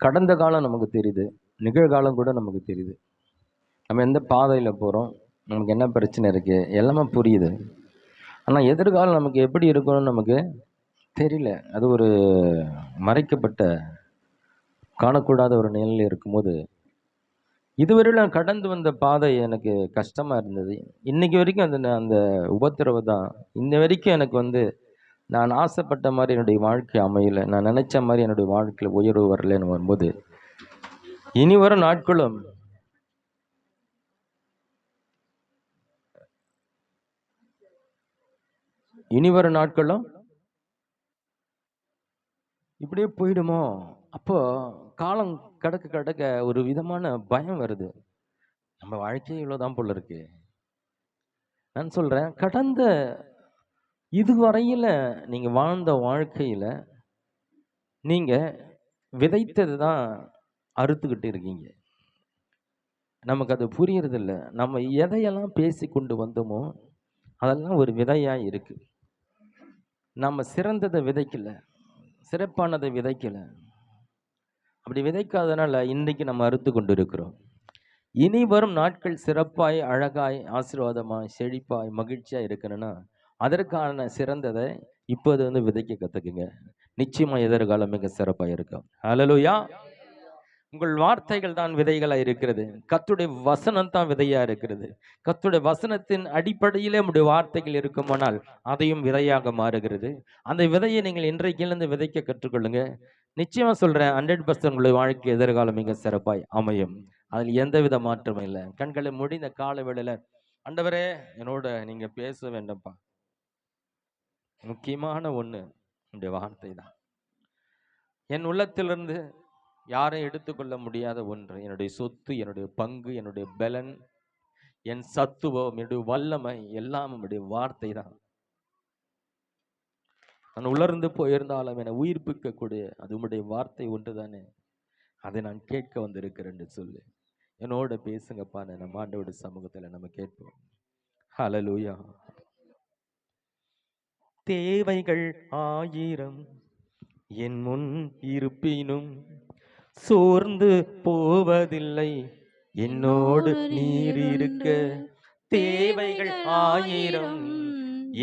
கடந்த காலம் நமக்கு தெரியுது, நிகழ்காலம் கூட நமக்கு தெரியுது. நம்ம எந்த பாதையில் போகிறோம், நமக்கு என்ன பிரச்சனை இருக்குது, எல்லாமே புரியுது. ஆனால் எதிர்காலம் நமக்கு எப்படி இருக்கணும்னு நமக்கு தெரியல. அது ஒரு மறைக்கப்பட்ட, காணக்கூடாத ஒரு நிலையில் இருக்கும்போது, இதுவரையில் நான் கடந்து வந்த பாதை எனக்கு கஷ்டமாக இருந்தது. இன்னைக்கு வரைக்கும் அந்த உபத்திரவு தான். இன்ன வரைக்கும் எனக்கு நான் ஆசைப்பட்ட மாதிரி என்னுடைய வாழ்க்கை அமையலை. நான் நினச்ச மாதிரி என்னுடைய வாழ்க்கையில் உயர்வு வரலன்னு வரும்போது, இனி வரும் நாட்களும் இப்படியே போயிடுமோ? அப்போ காலம் கடக்க கடக்க ஒரு விதமான பயம் வருது. நம்ம வாழ்க்கையே இவ்வளவுதான் போல இருக்கு. நான் சொல்றேன், கடந்த இதுவரையில நீங்க வாழ்ந்த வாழ்க்கையில நீங்க விதைத்தது தான் அறுத்துக்கிட்டு இருக்கீங்க. நமக்கு அது புரியறது இல்லை. நம்ம எதையெல்லாம் பேசி கொண்டு வந்தோமோ அதெல்லாம் ஒரு விதையா இருக்கு. நம்ம சிறந்ததை விதைக்கல, சிறப்பானதை விதைக்கல. அப்படி விதைக்காதனால இன்றைக்கு நம்ம அறுத்து கொண்டு இருக்கிறோம். இனி வரும் நாட்கள் சிறப்பாய், அழகாய், ஆசீர்வாதமாய், செழிப்பாய், மகிழ்ச்சியாக இருக்கணும்னா அதற்கான சிறந்ததை இப்போது விதைக்க கற்றுக்குங்க. நிச்சயமா எதிர்காலம் மிக சிறப்பாக இருக்கும். ஹல்லேலூயா. உங்கள் வார்த்தைகள் தான் விதைகளாக இருக்கிறது. கர்த்தருடைய வசனம் தான் விதையா இருக்கிறது. கர்த்தருடைய வசனத்தின் அடிப்படையிலே நம்முடைய வார்த்தைகள் இருக்குமானால் அதையும் விதையாக மாறுகிறது. அந்த விதையை நீங்கள் இன்றைக்கிலிருந்து விதைக்க கற்றுக்கொள்ளுங்க. நிச்சயமா சொல்றேன், 100% உங்களுடைய வாழ்க்கை எதிர்காலம் மிக சிறப்பாய் அமையும். அதில் எந்தவித மாற்றமும் இல்லை. கண்களை முடிந்த கால வேளையில, ஆண்டவரே என்னோட நீங்க பேச வேண்டாம்ப்பா. முக்கியமான ஒண்ணு உங்களுடைய வார்த்தை தான். என் உள்ளத்திலிருந்து யாரையும் எடுத்துக்கொள்ள முடியாத ஒன்று, என்னுடைய சொத்து, என்னுடைய பங்கு, என்னுடைய பலன், என் சத்துவம், என்னுடைய வல்லமை எல்லாம் உங்களுடைய வார்த்தை தான். நான் உலர்ந்து போயிருந்தாலும் என்னை உயிர்ப்பிக்கக்கூடிய அது உங்களுடைய வார்த்தை ஒன்று தானே. அதை நான் கேட்க வந்திருக்கிறேன் என்று சொல்லு. என்னோட பேசுங்கப்பா. நம்ம ஆண்டவருடைய சமூகத்தில் நம்ம கேட்போம். ஹல்லேலூயா. தேவைகள் 1000 என் முன் இருப்பினும் சோர்ந்து போவதில்லை, என்னோடு நீர் இருக்க. தேவைகள் 1000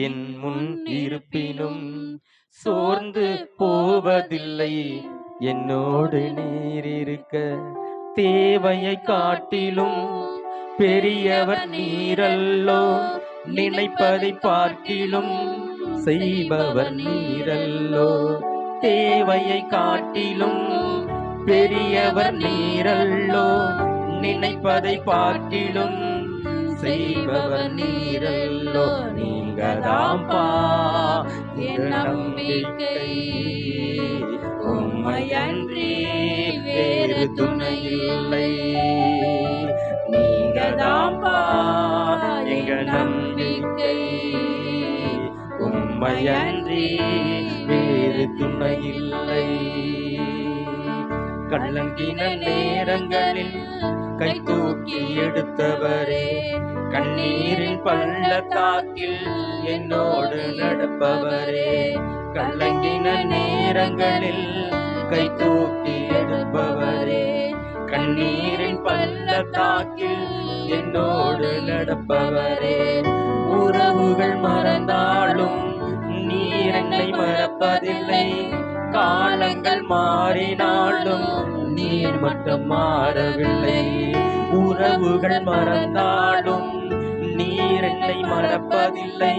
என் முன் இருப்பினும் சோர்ந்து போவதில்லை, என்னோடு நீர் இருக்க. தேவையை காட்டிலும் பெரியவர் நீரல்லோ, நினைப்பதை பார்க்கிலும் செய்பவர் நீரல்லோ. தேவையை காட்டிலும் பெரியவர் நீரல்லோ, நினைப்பதை பார்க்கிலும் செய்பவர் நீரல்லோ. நீங்க தான்பா என் நம்பிக்கை, உம்மையன்றி வேறு துணை இல்லை. நீங்க தான்பா எங்க நம்பிக்கை, உம்மையன்றி வேறு துணை இல்லை. கலங்கின நேரங்களில் கை தூக்கி எடுத்தவரே, கண்ணீரின் பள்ளத்தாக்கில் என்னோடு நடப்பவரே. கலங்கின நேரங்களில் கை தூக்கி எடுப்பவரே, கண்ணீரின் பள்ளத்தாக்கில் என்னோடு நடப்பவரே. உறவுகள் மறந்தாலும் நீர் என்னை மறப்பதில்லை, காலங்கள் மாறினாலும் நீர் மட்டும் மாறவில்லை. உறவுகள் மறந்தாலும் நீர் என்னை மறப்பதில்லை,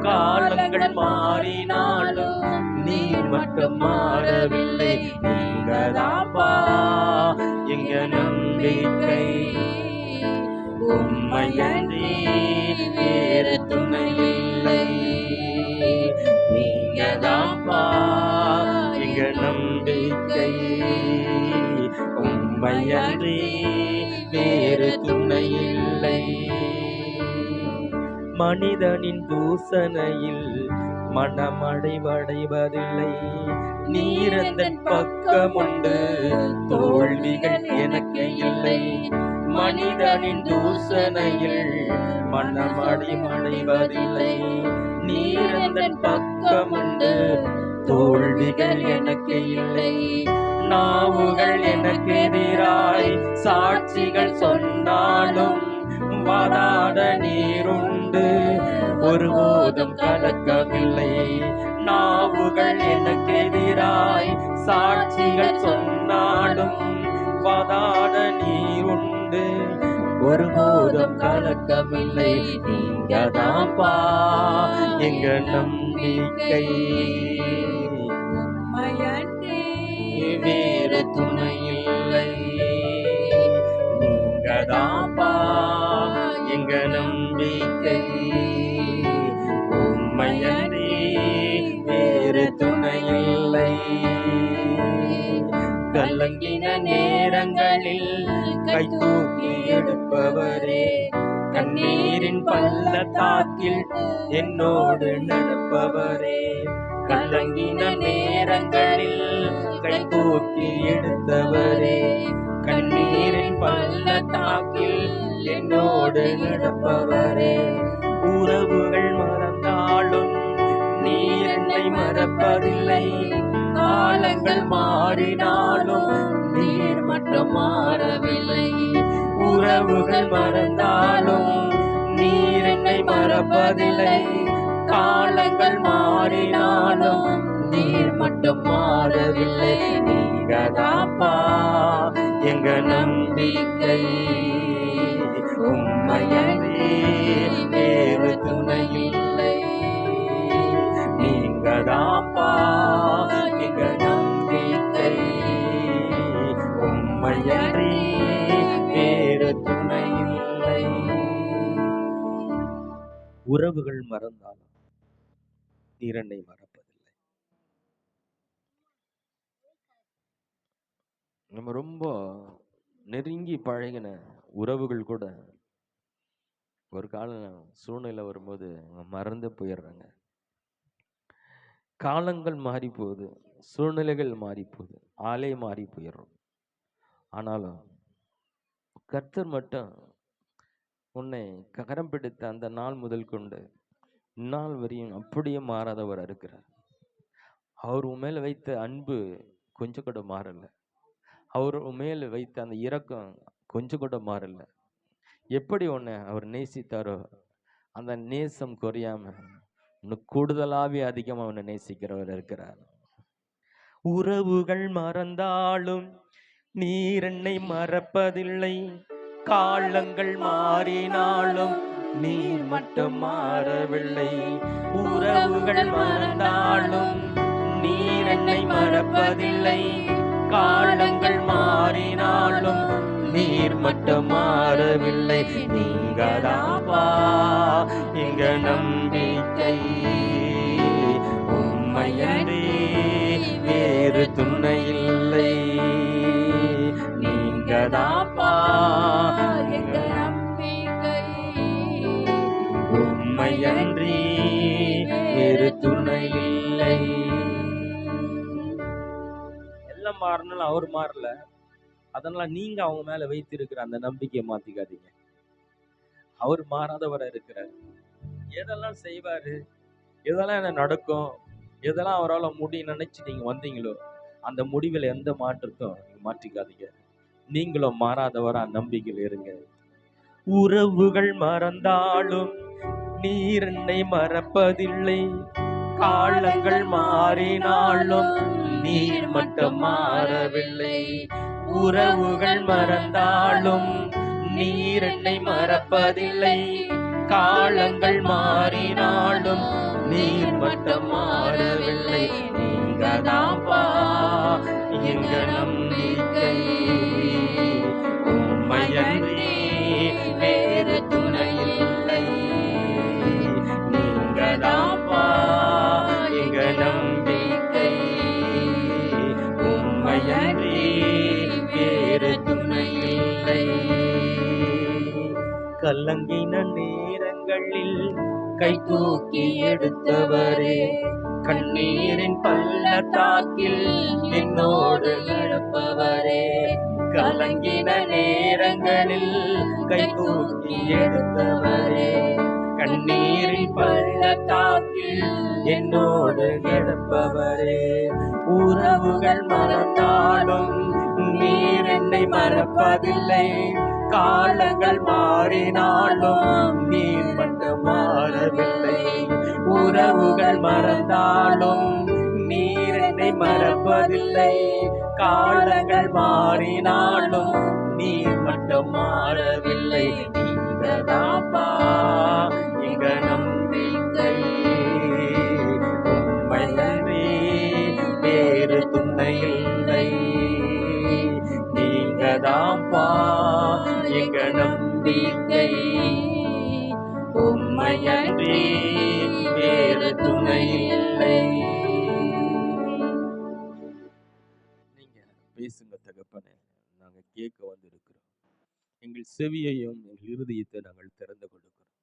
காலங்கள் மாறினாலும் நீர் மட்டும் மாறவில்லை. நீங்க தான்பா எங்க நம்பிக்கை, உம்மையன்றி வேறு துணை இல்லை. நீங்க தான்பா எங்க நம்பிக்கை, உம்மையன்றி வேறு துணை இல்லை. மனிதனின் தூசணையில் மனமடைவடைவதில்லை, நீரந்தன் பக்கம் உண்டு, தோல்விகள் எனக்கு இல்லை. மனிதனின் தூசணையில் மனமடைவதில்லை, நீரந்தன் பக்கம் உண்டு, தோல்விகள் எனக்கு இல்லை. நாவுகள் எனக்கு எதிராய் சாட்சிகள் சொன்னாலும் வாதாட நீருண்டு ஒருபோதும் கலக்கவில்லை. நாவுகள் எனக்கு எதிராய் சாட்சிகள் சொன்னாலும் வாதாட நீருண்டு ஒருபோதும் கலக்கமில்லை. நீங்கதான்பா எங்க நம்பிக்கை, வேறு துணை இல்லை. நீங்கதான்பா எங்க நம்பிக்கை, உம்மையன்றி வேறு துணை இல்லை. கலங்கின நேரங்களில் கை தூக்கி எடுப்பவரே, கண்ணீரின் பள்ளத்தாக்கில் என்னோடு நடப்பவரே. கலங்கின நேரங்களில் கை தூக்கி எடுத்தவரே, கண்ணீரின் பள்ளத்தாக்கில் என்னோடு நடப்பவரே. உறவுகள் மறந்தாலும் நீர் என்னை மறப்பதில்லை. காலங்கள் மாறினாலும் நீர் மட்டும் மாறவில்லை. உறவுகள் மறந்தாலும் நீர் என்னை மறப்பதில்லை. காலங்கள் மாறினாலும் நீர் மட்டும் மாறவில்லை. நீங்கதாப்பா எங்க நம்பிக்கை, உம்மையன்றி வேறு துணை இல்லை. நீங்கதாப்பா எங்க நம்பிக்கை, உம்மையன்றி வேறு துணை இல்லை. உறவுகள் மறந்தாலும் நீர் என்னை மறப்பதில்லை. நம்ம ரொம்ப நெருங்கி பழகின உறவுகள் கூட ஒரு கால சூழ்நிலை வரும்போது மறந்து போயிடுறாங்க. காலங்கள் மாறி போகுது, சூழ்நிலைகள் மாறி போகுது, ஆளே மாறி போயிடுறோம். ஆனாலும் கர்த்தர் மட்டும் உன்னை கரம் பிடித்த அந்த நாள் முதல் கொண்டு இந்நாள் வரையும் அப்படியே மாறாதவர் இருக்கிறார். அவர் உண்மையில வைத்த அன்பு கொஞ்சம் கூட மாறல. அவர் உண்மையில வைத்த அந்த இரக்கம் கொஞ்சம் கூட மாறல. எப்படி உன்னை அவர் நேசித்தாரோ அந்த நேசம் குறையாம இன்னும் கூடுதலாவே அதிகமா அவனை நேசிக்கிறவர் இருக்கிறார். உறவுகள் மறந்தாலும் நீர் என்னை மறப்பதில்லை. காலங்கள் மாறினாலும் நீர் மட்டும் மாறவில்லை. உறவுகள் மறந்தாலும் நீர் என்னை மறப்பதில்லை. காலங்கள் மாறினாலும் நீர் மட்டும் மாறவில்லை. நீங்கதாப்பா எங்க நம்பிக்கை, உம்மையன்றி வேறு துணை இல்லை. நீங்கதாப்பா எங்க நம்பிக்கை, உம்மையன்றி வேறு துணை இல்லை. எல்லாம் மாறினாலும் அவர் மாறல. அதனால நீங்க அவங்க மேல வைத்திருக்கிற அந்த நம்பிக்கையை மாத்திக்காதீங்க. அவர் மாறாதவரா இருக்கிறார். எதெல்லாம் செய்வாரு, எதெல்லாம் என்ன நடக்கும், எதெல்லாம் அவரால் முடியும் நினைச்சு நீங்க வந்தீங்களோ அந்த முடிவில் எந்த மாற்றத்தும் நீங்க மாற்றிக்காதீங்க. நீங்களும் மாறாதவரா நம்பிக்கையில் இருங்க. உறவுகள் மறந்தாலும் நீர் என்னை மறப்பதில்லை. காலங்கள் மாறினாலும் நீர் மட்டும் மாறவில்லை. உறவுகள் மறந்தாலும் நீர் என்னை மறப்பதில்லை. காலங்கள் மாறினாலும் நீர் மட்டும் மாறவில்லை. நீங்கதான்பா எங்க நம்பிக்கை, உம்மையன்றி வேறு துணை இல்லை. நீங்கதான்பா எங்க நம்பிக்கை, உம்மையன்றி வேறு துணை இல்லை. கலங்கின நேரங்களில் கை தூக்கி எடுத்தவரே, கண்ணீரின் பள்ளத்தாக்கில் என்னோடு நடப்பவரே. கலங்கின நேரங்களில் கை தூக்கி எடுத்தவரே, கண்ணீரின் பள்ளத்தாக்கில் என்னோடு கிடப்பவரே. உறவுகள் மறந்தாலும் நீர் என்னை மறப்பதில்லை. காலங்கள் மாறினாலும் நீர் மட்டும் மாறவில்லை. உறவுகள் மறந்தாலும் நீர் என்னை மறப்பதில்லை. காலங்கள் மாறினாலும் நீர் மட்டும் மாறவில்லை. நீங்கதாப்பா எங்க நம்பிக்கை, உம்மையன்றி வேறு துணை இல்லை. நீங்கதாப்பா எங்க நம்பிக்கை, உம்மையன்றி வேறு துணை இல்லை. நீங்க பேசுங்க தகப்பனே, நாங்க கேட்க வந்து இருக்கிறோம். எங்கள் செவியையும் எங்கள் இருதயத்தை நாங்கள் திறந்து கொடுக்கிறோம்.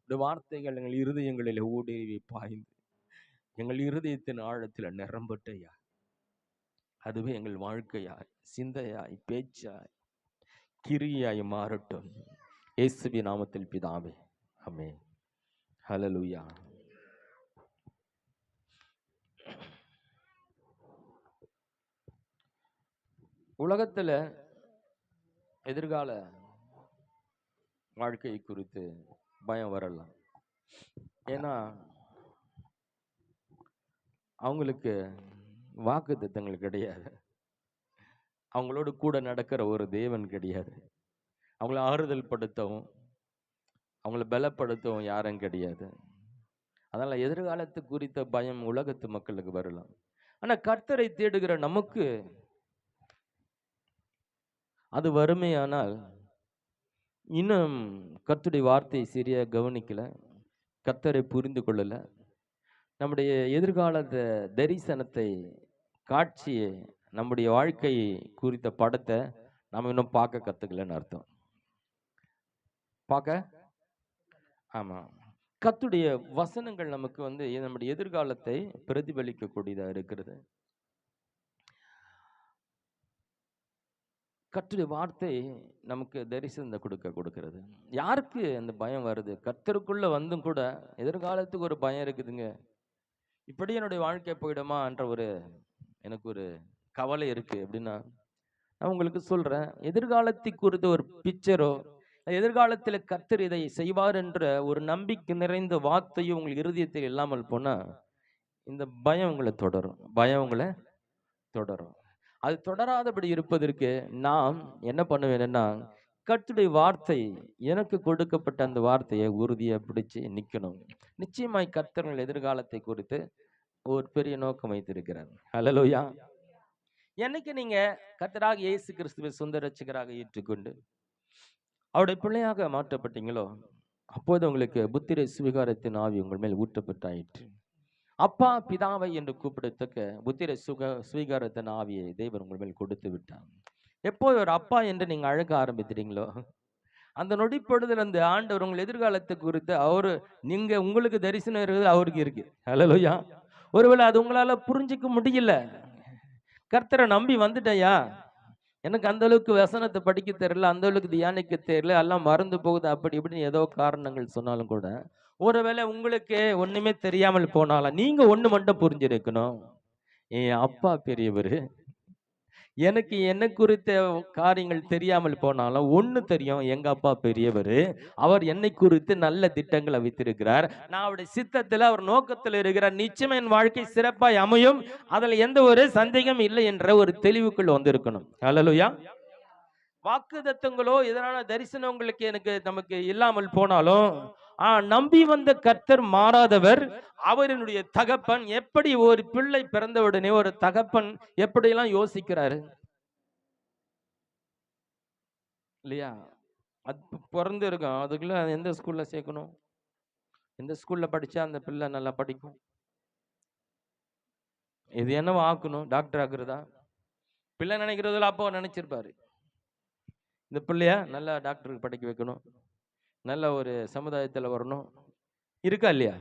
இந்த வார்த்தைகள் எங்கள் இருதயங்களில் ஊடுருவி பாய்ந்து எங்கள் இருதயத்தின் ஆழத்தில் நிரம்பட்டையா. அதுவே எங்கள் வாழ்க்கையாய், சிந்தையாய், பேச்சாய், கிரியாய் மாறட்டும். இயேசுவின் நாமத்தில் பிதாவே, ஆமென். ஹல்லேலூயா. உலகத்துல எதிர்கால வாழ்க்கை குறித்து பயம் வரலாம். ஏன்னா அவங்களுக்கு வாக்குத்தத்தங்கள் கிடையாது. அவங்களோடு கூட நடக்கிற ஒரு தேவன் கிடையாது. அவங்கள ஆறுதல் படுத்தவும் அவங்கள பலப்படுத்தவும் யாரும் கிடையாது. அதனால எதிர்காலத்து குறித்த பயம் உலகத்து மக்களுக்கு வரலாம். ஆனா கர்த்தரை தேடுகிற நமக்கு அது வறுமையானால் இன்னும் கர்த்தருடைய வார்த்தையை சரியா கவனிக்கல, கர்த்தரை புரிந்து கொள்ளல, நம்முடைய எதிர்காலத்தை தரிசனத்தை, காட்சியை, நம்முடைய வாழ்க்கை குறித்த படத்தை நம்ம இன்னும் பார்க்க கத்துக்கலன்னு அர்த்தம். பார்க்க ஆமா, கர்த்தருடைய வசனங்கள் நமக்கு நம்முடைய எதிர்காலத்தை பிரதிபலிக்கக்கூடியதா இருக்கிறது. கர்த்தருடைய வார்த்தை நமக்கு தரிசனத்தை கொடுக்கிறது. யாருக்கு அந்த பயம் வருது? கர்த்தருக்குள்ள வந்தும் கூட எதிர்காலத்துக்கு ஒரு பயம் இருக்குதுங்க. இப்படி என்னுடைய வாழ்க்கை போயிடுமா என்ற எனக்கு ஒரு கவலை இருக்கு அப்படின்னா, நான் உங்களுக்கு சொல்றேன், எதிர்காலத்தை குறித்த ஒரு பிக்சரோ, எதிர்காலத்தில் கர்த்தர் இதை செய்வார் என்ற ஒரு நம்பிக்கை நிறைந்த வார்த்தையோ உங்கள் இருதயத்தில் இல்லாமல் போனா இந்த பயம் உங்களை தொடரும். அது தொடராதபடி இருப்பதற்கு நாம் என்ன பண்ணுவேன்னா, கர்த்தருடைய வார்த்தை எனக்கு கொடுக்கப்பட்ட அந்த வார்த்தையை உறுதியை பிடிச்சு நிக்கணும். நிச்சயமாய் கர்த்தர்கள் எதிர்காலத்தை குறித்து ஒரு பெரிய நோக்கம் வைத்திருக்கிறார். ஹல்லேலூயா. என்னைக்கு நீங்க கர்த்தராக இயேசு கிறிஸ்துவை சொந்த ரட்சகராக ஏற்றுக்கொண்டு அவருடைய பிள்ளையாக மாற்றப்பட்டீங்களோ, அப்போது உங்களுக்கு புத்திர சுவிகாரத்தின் ஆவி உங்கள் மேல் ஊற்றப்பட்டாயிற்று. அப்பா பிதாவை என்று கூப்பிடத்தக்க புத்திர சுவீகாரத்தின் ஆவியை தேவன் உங்கள் மேல் கொடுத்து விட்டார். எப்போ ஒரு அப்பா என்று நீங்க அழக ஆரம்பிக்கிறீங்களோ, அந்த நொடிப்பொழுதுல அந்த ஆண்டவர் உங்கள் எதிர்காலத்தை குறித்து உங்களுக்கு தரிசனம் இருக்குது, அவருக்கு இருக்கு. ஹல்லேலூயா. ஒருவேளை அது உங்களால புரிஞ்சிக்க முடியல. கர்த்தரை நம்பி வந்துட்டயா, எனக்கு அந்த அளவுக்கு வசனத்தை படிக்க தெரியல, அந்த அளவுக்கு தியானிக்க தெரியல, எல்லாம் மறந்து போகுது, அப்படி இப்படின்னு ஏதோ காரணங்கள் சொன்னாலும் கூட, ஒருவேளை உங்களுக்கு ஒண்ணுமே தெரியாமல் போனாலும் நீங்க ஒண்ணு மட்டும் புரிஞ்சிருக்கணும், என் அப்பா பெரியவர். எனக்கு என்ன குறித்த காரியங்கள் தெரியாமல் போனாலும் ஒண்ணு தெரியும், எங்க அப்பா பெரியவர், அவர் என்னை குறித்து நல்ல திட்டங்களை வைத்திருக்கிறார், நான் அவருடைய சித்தத்துல அவர் நோக்கத்தில் இருக்கிறார், நிச்சயம் என் வாழ்க்கை சிறப்பாய் அமையும், அதுல எந்த ஒரு சந்தேகம் இல்லை என்ற ஒரு தெளிவுக்குள் வந்திருக்கணும். ஹல்லேலூயா. வாக்குத்தத்தங்களோ எதனால தரிசனம் உங்களுக்கு நமக்கு இல்லாமல் போனாலும், நம்பி வந்த கர்த்தர் மாறாதவர், அவரினுடைய தகப்பன். எப்படி ஒரு பிள்ளை பிறந்த உடனே ஒரு தகப்பன் எப்படியெல்லாம் யோசிக்கிறாரு இல்லையா? அது பிறந்து இருக்கும், அதுக்குள்ள எந்த ஸ்கூல்ல சேர்க்கணும், எந்த ஸ்கூல்ல படிச்சா அந்த பிள்ளை நல்லா படிக்கும், இது என்னவோ ஆக்கணும், டாக்டர் ஆக்குறதா பிள்ளை நினைக்கிறதுல அப்போ நினைச்சிருப்பாரு, இந்த பிள்ளைய நல்லா டாக்டருக்கு படிக்க வைக்கணும், நல்ல ஒரு சமுதாயத்தில் வரணும், இருக்கா இல்லையா?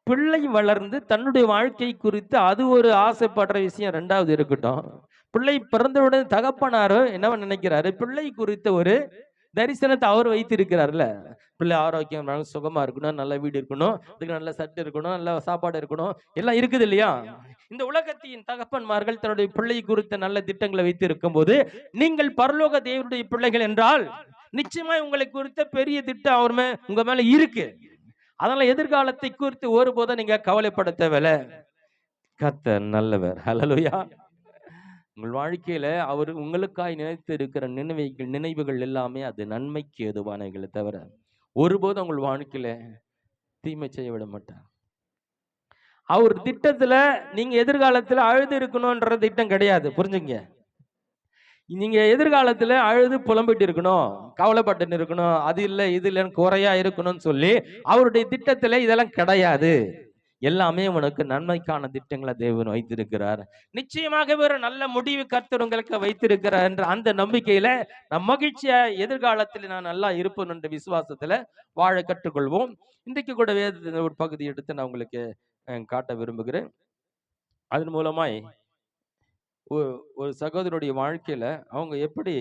பிள்ளை வளர்ந்து தன்னுடைய வாழ்க்கை குறித்து அது ஒரு ஆசைப்படுற விஷயம் ரெண்டாவது இருக்கட்டும். பிள்ளை பிறந்தவுடன் தகப்பனாரோ என்னவன் நினைக்கிறாரு, பிள்ளை குறித்த ஒரு தரிசனத்தை அவர் வைத்திருக்கிறார்ல. பிள்ளை ஆரோக்கியம் சுகமா இருக்கணும், நல்ல வீடு இருக்கணும், அதுக்கு நல்ல சட்டை இருக்கணும், நல்ல சாப்பாடு இருக்கணும், எல்லாம் இருக்குது இல்லையா? இந்த உலகத்தின் தகப்பன்மார்கள் தன்னுடைய பிள்ளை குறித்த நல்ல திட்டங்களை வைத்து இருக்கும் போது, நீங்கள் பரலோக தேவனுடைய பிள்ளைகள் என்றால் நிச்சயமா உங்களை குறித்த பெரிய திட்டம் அவர் உங்க மேல இருக்கு. அதனால எதிர்காலத்தை குறித்து ஒருபோதும் நீங்க கவலைப்பட தேவையில்ல. கர்த்தர் நல்லவர். ஹல்லேலூயா. உங்கள் வாழ்க்கையில அவர் உங்களுக்காய் நினைத்து இருக்கிற நினைவுகள் எல்லாமே அது நன்மைக்கு ஏதுவானவைகளை தவிர ஒருபோதும் உங்கள் வாழ்க்கையில தீமை செய்ய விட மாட்டார். அவர் திட்டத்துல நீங்க எதிர்காலத்துல அழுது இருக்கணும்ன்ற திட்டம் கிடையாது. புரிஞ்சுங்க. நீங்க எதிர்காலத்துல அழுது புலம்பிட்டு இருக்கணும், கவலைப்பட்டு இருக்கணும், அது இல்லை இது இல்லைன்னு குறையா இருக்கணும்னு சொல்லி அவருடைய திட்டத்துல இதெல்லாம் கிடையாது. எல்லாமே உனக்கு நன்மைக்கான திட்டங்களை தேவன் வைத்திருக்கிறார். நிச்சயமாகவே ஒரு நல்ல முடிவு கர்த்தர் உங்களுக்கு வைத்திருக்கிறார் என்ற அந்த நம்பிக்கையில நம் மகிழ்ச்சியா எதிர்காலத்தில் நான் நல்லா இருப்பேன் என்ற விசுவாசத்துல வாழ கற்றுக்கொள்வோம். இன்றைக்கு கூட வேதத்தின் ஒரு பகுதி எடுத்து நான் உங்களுக்கு காட்ட விரும்புகிறேன். அதன் மூலமாய் ஒரு சகோதரருடைய வாழ்க்கையில அவங்க எப்படி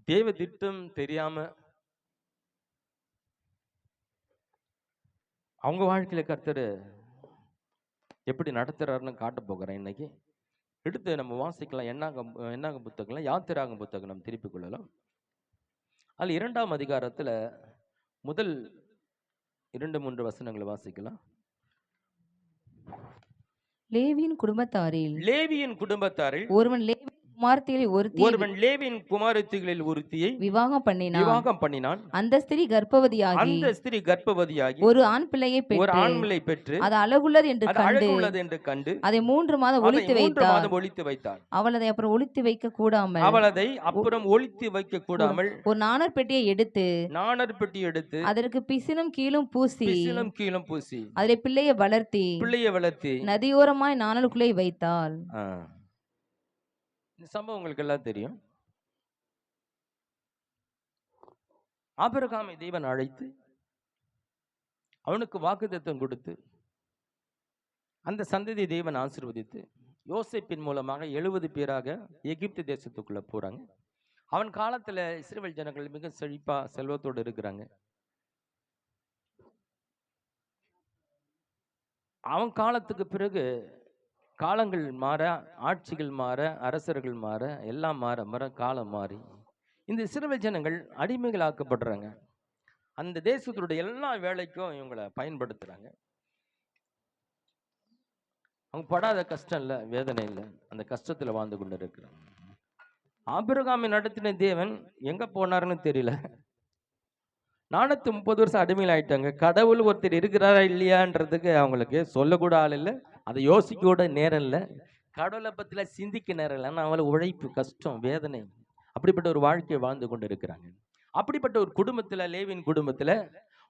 தேவ திட்டம் தெரியாம அவங்க வாழ்க்கையில கர்த்தர் எப்படி நடத்துறாருன்னு காட்ட போகிறேன். இன்னைக்கு எடுத்து நம்ம வாசிக்கலாம். என்னாக புத்தகம், யாத்திராகம் புத்தகம் நம்ம திருப்பிக் கொள்ளலாம். அதில் 2ஆம் அதிகாரத்துல முதல் 2-3 வசனங்களை வாசிக்கலாம். லேவியின் குடும்பத்தாரில் ஒருவன் லேவியின் குமாரத்திகளில் ஒருத்தியை விவாகம் பண்ணினான். அந்த ஸ்திரீ கர்ப்பவதியாகி ஒரு ஆண் பிள்ளையை பெற்று அது அழகுள்ளது என்று கண்டு அதை 3 மாதம் ஒளித்து வைத்தாள். அவள் அதை அப்புறம் ஒளித்து வைக்க கூடாமல் ஒரு நாணர் பெட்டியை எடுத்து அதற்கு பிசினும் கீழும் பூசி அதிலே பிள்ளையை வளர்த்தி நதியோரமாய் நாணலுக்குள்ளே வைத்தாள். இந்த சம்பவம் உங்களுக்கு எல்லாம் தெரியும். ஆபிரகாமை தேவன் அழைத்து அவனுக்கு வாக்குத்தத்தம் கொடுத்து அந்த சந்ததி தேவன் ஆசீர்வதித்து யோசேப்பின் மூலமாக 70 பேராக எகிப்து தேசத்துக்குள்ள போறாங்க. அவன் காலத்துல இஸ்ரவேல் ஜனங்கள் மிக செழிப்பா செல்வத்தோடு இருக்கிறாங்க. அவன் காலத்துக்கு பிறகு காலங்கள் மாற, ஆட்சிகள் மாற, அரசர்கள் மாற, எல்லாம் மாற காலம் மாறி இந்த இஸ்ரவேல் ஜனங்கள் அடிமைகள் ஆக்கப்படுறாங்க. அந்த தேசத்துடைய எல்லா வேலைக்கும் இவங்களை பயன்படுத்துறாங்க. அவங்க படாத கஷ்டம் இல்லை, வேதனை இல்லை, அந்த கஷ்டத்துல வாழ்ந்து கொண்டு இருக்கிறாங்க. ஆபிரகாமை நடத்தின தேவன் எங்க போனாருன்னு தெரியல. 430 வருஷம் அடிமையில் ஆயிட்டாங்க. கடவுள் ஒருத்தர் இருக்கிறாரா இல்லையான்றதுக்கு அவங்களுக்கு சொல்லக்கூட ஆள் இல்லை, அதை யோசிக்க கூட நேரம் இல்லை, கடவுளை பத்தில சிந்திக்க நேரம் இல்லை. ஆனால் அவளை உழைப்பு, கஷ்டம், வேதனை, அப்படிப்பட்ட ஒரு வாழ்க்கையை வாழ்ந்து கொண்டு இருக்கிறாங்க. அப்படிப்பட்ட ஒரு குடும்பத்துல, லேவியின் குடும்பத்துல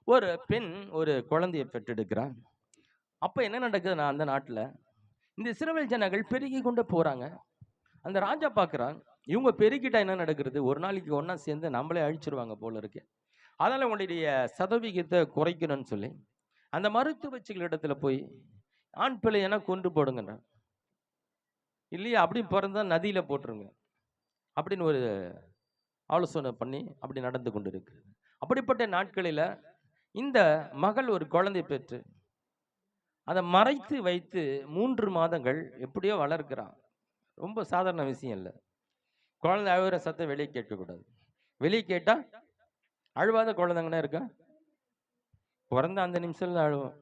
ஒரு பெண் ஒரு குழந்தையை பெற்றெடுக்கிறான். அப்ப என்ன நடக்குதுன்னா, அந்த நாட்டுல இந்த இஸ்ரவேல் ஜனங்கள் பெருகி கொண்டு போறாங்க. அந்த ராஜா பார்க்குறான், இவங்க பெருகிட்டா என்ன நடக்கிறது, ஒரு நாளைக்கு ஒன்னா சேர்ந்து நம்மளே அழிச்சிருவாங்க போல இருக்கு. அதனால உங்களுடைய சதவிகிதத்தை குறைக்கணும்னு சொல்லி அந்த மருத்துவச்சிகள் இடத்துல போய் ஆண் பிள்ளையனா கொண்டு போடுங்க இல்லையா, அப்படி பிறந்தா நதியில போட்டுருங்க அப்படின்னு ஒரு ஆலோசனை பண்ணி அப்படி நடந்து கொண்டு இருக்கு. அப்படிப்பட்ட நாட்களில் இந்த மகள் ஒரு குழந்தை பெற்று அதை மறைத்து வைத்து 3 மாதங்கள் எப்படியோ வளர்க்கிறான். ரொம்ப சாதாரண விஷயம் இல்லை. குழந்தை அழுகிற சத்தம் வெளியே கேட்கக்கூடாது. வெளியே கேட்டா அழுவாத குழந்தைங்கன்னா இருக்கா? பிறந்த அந்த நிமிஷம்ல அழுவோம்.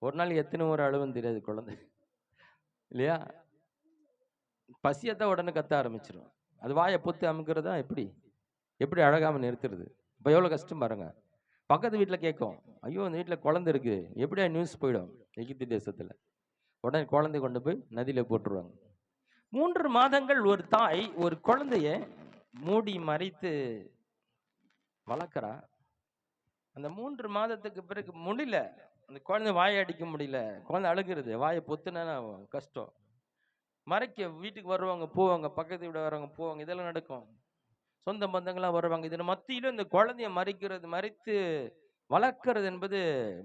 ஒரு நாள் எத்தனை ஒரு அழுவுன்னு தெரியாது குழந்தை இல்லையா? பசியத்தான் உடனே கத்த ஆரம்பிச்சிடும். அது வாயை பொத்து அமுக்கிறதா எப்படி அழகாம நிறுத்துறது? இப்போ எவ்வளோ கஷ்டம் பாருங்க. பக்கத்து வீட்டில் கேட்கும், ஐயோ அந்த வீட்டில் குழந்தை இருக்கு, எப்படியா நியூஸ் போயிடும் எகிப்து தேசத்தில். உடனே குழந்தை கொண்டு போய் நதியில் போட்டுருவாங்க. 3 மாதங்கள் ஒரு தாய் ஒரு குழந்தைய மூடி மறைத்து வளர்க்குறா. அந்த 3 மாதத்துக்கு பிறகு முடியல, அந்த குழந்தை வாயை அடிக்க முடியல, குழந்தை அழுகிறது, வாயை பொத்துனா கஷ்டம். மறைக்க வீட்டுக்கு வருவாங்க போவாங்க, பக்கத்து வீடு வருவாங்க போவாங்க, இதெல்லாம் நடக்கும். சொந்த பந்தங்கள்லாம் வருவாங்க. இதன் மத்தியிலும் இந்த குழந்தைய மறைத்து வளர்க்கறது என்பது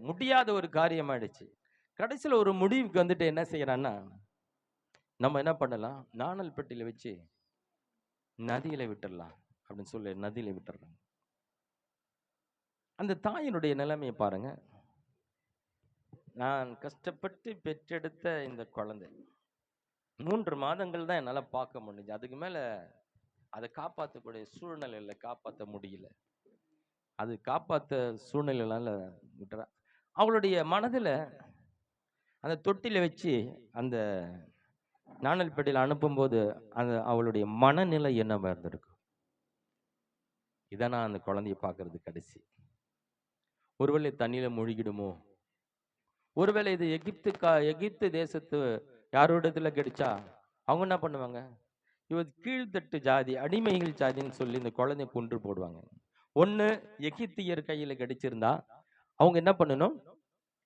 முடியாத ஒரு காரியமாயிடுச்சு. கடைசியில் ஒரு முடிவுக்கு வந்துட்டு என்ன செய்யறான்னா, நம்ம என்ன பண்ணலாம், நாணல் பெட்டியில வச்சு நதியில விட்டுடலாம் அப்படின்னு சொல்லி நதியில விட்டுறாங்க. அந்த தாயினுடைய நிலைமையை பாருங்க. நான் கஷ்டப்பட்டு பெற்றெடுத்த இந்த குழந்தை 3 மாதங்கள் தான் என்னால பார்க்க முடிஞ்சு. அதுக்கு மேல அதை காப்பாற்றக்கூடிய சூழ்நிலையில காப்பாற்ற முடியல. அது காப்பாற்ற சூழ்நிலையில விட்டுறா. அவளுடைய மனதுல அந்த தொட்டில வச்சு அந்த நாணல் பெட்டியில் அனுப்பும்போது அந்த அவளுடைய மனநிலை என்னவா இருந்திருக்கும்? இதான் நான் அந்த குழந்தைய பார்க்கறது கடைசி. ஒருவேளை தண்ணியில மூழ்கிடுமோ, ஒருவேளை இது எகிப்து தேசத்து யாரோடத்துல கிடைச்சா அவங்க என்ன பண்ணுவாங்க? இவ கீழ்த்தட்டு ஜாதி, அடிமைகள் ஜாதின்னு சொல்லி இந்த குழந்தைய கொன்று போடுவாங்க. ஒண்ணு எகிப்தியர் கையில கிடைச்சிருந்தா அவங்க என்ன பண்ணணும்?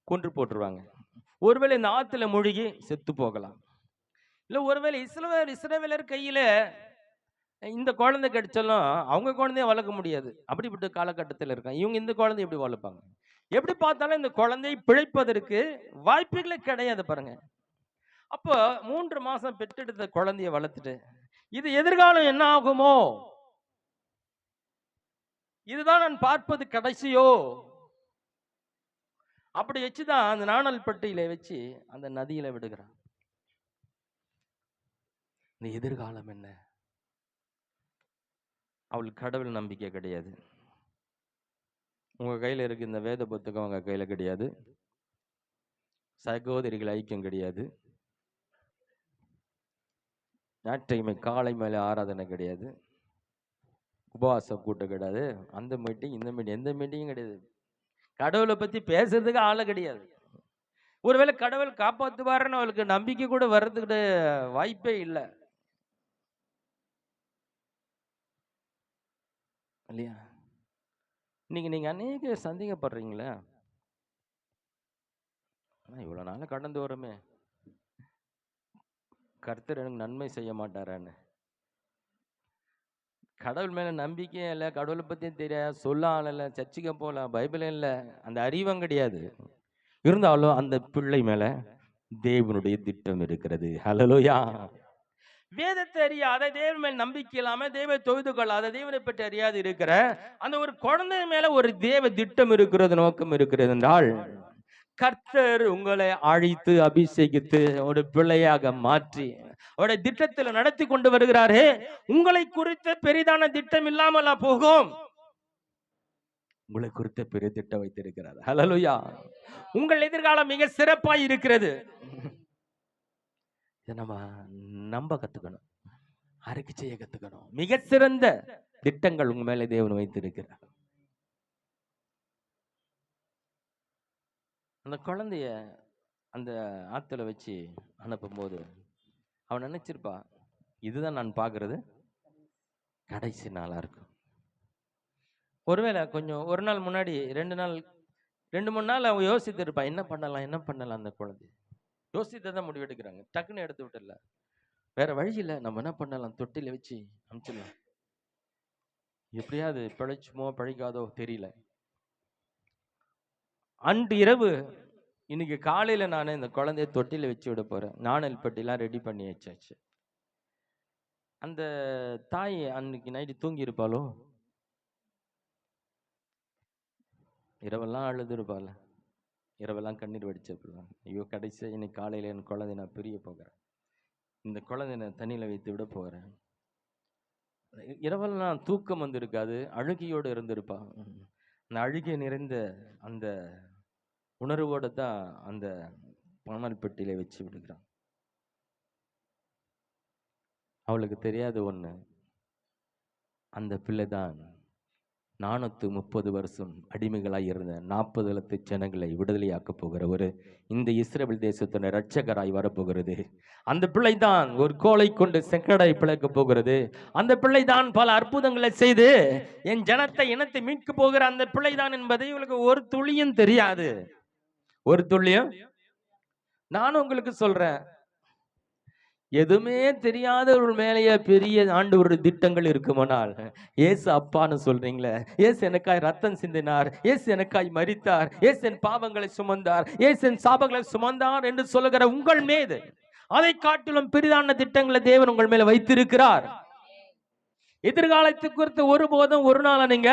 கொன்று போட்டுருவாங்க. ஒருவேளை இந்த ஆத்துல மூழ்கி செத்து போகலாம். இல்ல ஒருவேளை இஸ்ரவேலர் கையில இந்த குழந்தை கிடைச்சாலும் அவங்க குழந்தைய வளர்க்க முடியாது. அப்படிப்பட்ட காலகட்டத்தில் இருக்காங்க. இவங்க இந்த குழந்தைய எப்படி வளர்ப்பாங்க? எப்படி பார்த்தாலும் இந்த குழந்தையை பிழைப்பதற்கு வாய்ப்புகளே கிடையாது பாருங்க. அப்போ 3 மாசம் பெற்றெடுத்த குழந்தைய வளர்த்துட்டு இது எதிர்காலம் என்ன ஆகுமோ, இதுதான் நான் பார்ப்பது கடைசியோ, அப்படி வச்சுதான் அந்த நாணல் பட்டியில வச்சு அந்த நதியில விடுகிறான். இந்த எதிர்காலம் என்ன? அவளுக்கு கடவுள் நம்பிக்கை கிடையாது. உங்க கையில இருக்கு இந்த வேத புத்தகம், உங்க கையில கிடையாது. சகோதரிகள் ஐக்கியம் கிடையாது. ஞாயிற்றுக்கிழமை காலை மேலே ஆராதனை கிடையாது. உபவாச கூட்டம் கிடையாது. அந்த மீட்டிங் இந்த மீட்டிங் எந்த மீட்டிங்கும் கிடையாது. கடவுளை பத்தி பேசுறதுக்கு ஆள கிடையாது. ஒருவேளை கடவுள் காப்பாத்துவாருன்னு அவளுக்கு நம்பிக்கை கூட வர்றதுக்கு வாய்ப்பே இல்லை இல்லையா? இன்னைக்கு நீங்க அநேக சந்தேகப்படுறீங்களா? இவ்வளவு நாள கடந்து வருமே, கர்த்தர் எனக்கு நன்மை செய்ய மாட்டாரான்னு. கடவுள் மேல நம்பிக்கையே இல்லை, கடவுளை பத்தியும் தெரியாது, சொல்ல ஆள் இல்லை, சர்ச்சுக்கு போல, பைபிளே இல்லை, அந்த அறிவும் கிடையாது. இருந்தாலும் அந்த பிள்ளை மேல தேவனுடைய திட்டம் இருக்கிறது. ஹல்லேலூயா. வேதத்தை அறியாத, தேவன் மேல் நம்பிக்கை இல்லாம, தேவ தொழுது கொள்ளாத, தேவனை பற்றி அறியாது இருக்கிற அந்த ஒரு குழந்தை மேல ஒரு தேவ திட்டம் இருக்கிறது, நோக்கம் இருக்கிறது என்றால், கர்த்தர் உங்களை அழைத்து அபிஷேகித்து ஒரு பிள்ளையாக மாற்றி அவருடைய திட்டத்தில் நடத்தி கொண்டு வருகிறாரே, உங்களை குறித்த பெரிதான திட்டம் இல்லாமலா போகும்? உங்களை குறித்த பெரிய திட்டம் வைத்திருக்கிறார். ஹல்லேலூயா. உங்கள் எதிர்காலம் மிக சிறப்பாய் இருக்கிறது. இதை நம்ம நம்ப கத்துக்கணும், அறிக்கை செய்ய கத்துக்கணும். மிக சிறந்த திட்டங்கள் உங்க மேல தேவன் வைத்திருக்கிறார். அந்த குழந்தைய அந்த ஆத்துல வச்சு அனுப்பும் போது அவன் நினைச்சிருப்பா, இதுதான் நான் பார்க்கறது கடைசி நாளா இருக்கும். ஒருவேளை கொஞ்சம் ஒரு நாள் முன்னாடி 2-3 நாள் அவன் யோசித்து இருப்பான், என்ன பண்ணலாம் அந்த குழந்தை யோசித்துதான் முடிவெடுக்கிறாங்க. டக்குன்னு எடுத்து விட்டுல, வேற வழி இல்லை, நம்ம என்ன பண்ணலாம், தொட்டில வச்சு அனுப்பிச்சிடலாம், எப்படியாவது பிழைச்சுமோ பிழைக்காதோ தெரியல. அன்று இரவு, இன்னைக்கு காலையில நான் இந்த குழந்தைய தொட்டில வச்சு விட போறேன். நாணல் பட்டிலாம் ரெடி பண்ணி வச்சாச்சு. அந்த தாய் அன்னைக்கு நைட்டு தூங்கி இருப்பாளோ, இரவெல்லாம் அழுது இருப்பாள், இரவெல்லாம் கண்ணீர் வடிச்சிருப்பாள். ஐயோ கடைசி இன்னைக்கு காலையில என் குழந்தை நான் பிரிய போகிறேன், இந்த குழந்தை நான் தண்ணியில வைத்து விட போகிறேன். இரவெல்லாம் தூக்கம் வந்திருக்காது, அழுகையோடு இருந்திருப்பா. அந்த அழுகை நிறைந்த அந்த உணர்வோட தான் அந்த மணல் பெட்டியில வச்சு விடுகிறான். அவளுக்கு தெரியாது ஒண்ணு, அந்த பிள்ளை தான் 430 வருஷம் அடிமைகளாய் இருந்த 40 லட்சம் ஜனங்களை விடுதலையாக்க போகிறவர், இந்த இஸ்ரவேல் தேசத்தின் இரட்சகராய் வரப்போகிறது. அந்த பிள்ளை தான் ஒரு கோலை கொண்டு செங்கடை பிளக்க போகிறது. அந்த பிள்ளை தான் பல அற்புதங்களை செய்து என் இனத்தை மீட்க போகிற அந்த பிள்ளை தான் என்பதை இவளுக்கு ஒரு துளியும் தெரியாது. ஒரு துளியும். நானும் உங்களுக்கு சொல்றேன், எதுவுமே தெரியாத ஒரு மேலேயே பெரிய ஆண்டவர் திட்டங்கள் இருக்குமானால், ஏசு அப்பான்னு சொல்றீங்களே, ஏசு எனக்காய் ரத்தம் சிந்தினார், ஏசு எனக்காய் மரித்தார், ஏசு என் பாவங்களை சுமந்தார், ஏசு என் சாபங்களை சுமந்தார் என்று சொல்லுகிற உங்கள் மீது அதை காட்டிலும் பெரிதான திட்டங்களை தேவன் உங்கள் மேல வைத்திருக்கிறார். எதிர்காலத்தை குறித்து ஒருபோதும் ஒரு நாள் நீங்க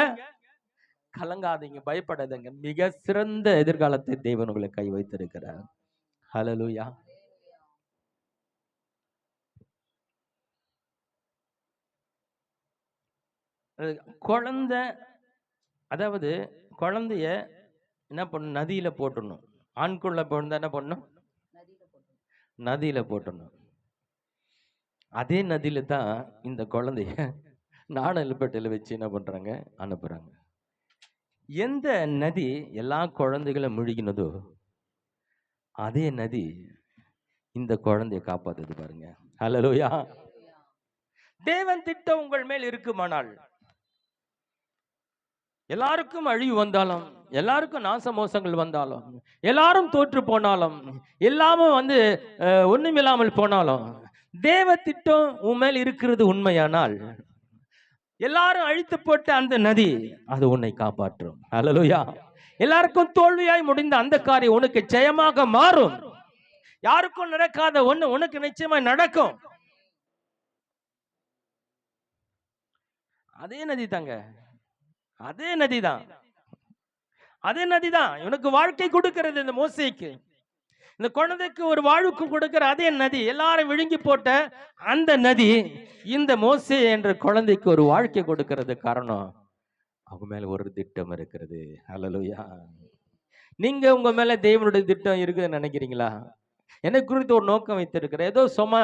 கலங்காதீங்க, பயப்படாதீங்க. மிக சிறந்த எதிர்காலத்தை தேவன் உங்களை கை வைத்திருக்கிறார். ஹல்லேலூயா. குழந்தை, அதாவது குழந்தைய என்ன பண்ணணும், நதியில போட்டுடணும். ஆண்குள்ள பிறந்தா என்ன பண்ணணும், நதியில போட்டுடணும். அதே நதியில தான் இந்த குழந்தைய நாணல்பட்டில வச்சு என்ன பண்றாங்க, அனுப்புறாங்க. எந்த நதி எல்லா குழந்தைகளை முழுகினதோ அதே நதி இந்த குழந்தையை காப்பாத்துது பாருங்க. ஹல்லேலூயா. தேவன் திட்டம் உங்கள் மேல் இருக்குமானால், எல்லாருக்கும் அழிவு வந்தாலும், எல்லாருக்கும் நாச மோசங்கள் வந்தாலும், எல்லாரும் தோற்று போனாலும், எல்லாமே ஒண்ணுமில்லாமல் போனாலும், தேவ திட்டம் உன் மேல் இருக்கிறது உண்மையானால், எல்லாரும் அழித்து போட்ட அந்த நதி அது உன்னை காப்பாற்றும். ஹல்லேலூயா. எல்லாருக்கும் தோல்வியாய் முடிந்த அந்த காரியம் உனக்கு ஜெயமாக மாறும். யாருக்கும் நடக்காத ஒண்ணு உனக்கு நிச்சயமாய் நடக்கும். அதே நதி தாங்க, அதே நதிதான், அதே நதிதான் இவனுக்கு வாழ்க்கை கொடுக்கிறது. இந்த மோசேக்கு, இந்த குழந்தைக்கு ஒரு வாழ்வுக்கு கொடுக்கிற அதே நதி, எல்லாரும் விழுங்கி போட்ட அந்த நதி இந்த மோசே என்ற குழந்தைக்கு ஒரு வாழ்க்கை கொடுக்கிறது. காரணம், அவங்க மேல ஒரு திட்டம் இருக்கிறது. ஹல்லேலூயா. நீங்க உங்க மேல தேவனுடைய திட்டம் இருக்குதுன்னு நினைக்கிறீங்களா? எனக்கு குறித்து ஒரு நோக்கம் வைத்திருக்கிற, ஏதோ சும்மா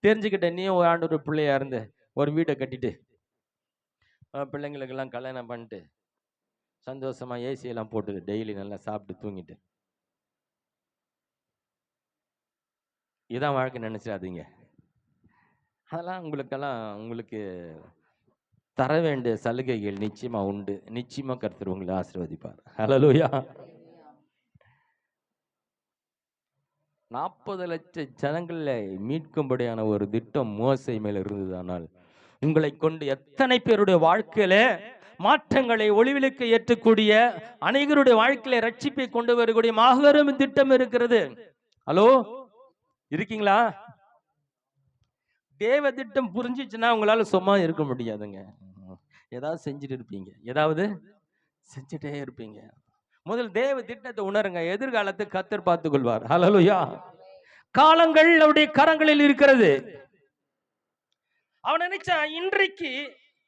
தெரிஞ்சுக்கிட்டேன், நீ ஒரு ஆண்டு ஒரு பிள்ளையா இருந்து ஒரு வீட்டை கட்டிட்டு பிள்ளைங்களுக்கெல்லாம் கல்யாணம் பண்ணிட்டு சந்தோஷமா ஏசி எல்லாம் போட்டு டெய்லி நல்லா சாப்பிட்டு தூங்கிட்டு இதான் வாழ்க்கை நினைச்சிடாதீங்க. அதெல்லாம் உங்களுக்கு தர வேண்டிய சலுகைகள் நிச்சயமா உண்டு. நிச்சயமா கர்த்தர் உங்களை ஆசீர்வதிப்பார். ஹல்லேலூயா. 40 லட்சம் ஜனங்களை மீட்கும்படியான ஒரு திட்டம் மோசே மேல இருந்ததானால், உங்களை கொண்டு எத்தனை பேருடைய வாழ்க்கையில மாற்றங்களை, ஒளிவிலுக்கு ஏற்றக்கூடிய அனைவருடைய வாழ்க்கையில ரட்சிப்பை கொண்டு வரக்கூடிய மாபெரும் திட்டம் இருக்கிறது. ஹலோ, இருக்கீங்களா? தேவ திட்டம் புரிஞ்சிச்சுன்னா உங்களால சும்மா இருக்க முடியாதுங்க. ஏதாவது செஞ்சுட்டு இருப்பீங்க, ஏதாவது செஞ்சுட்டே இருப்பீங்க. முதல் தேவ திட்டத்தை உணருங்க. எதிர்காலத்தை கர்த்தர் பார்த்துக் கொள்வார். ஹல்லேலூயா. காலங்கள் அவருடைய கரங்களில் இருக்கிறது. அவன் நினைச்சா, இன்றைக்கு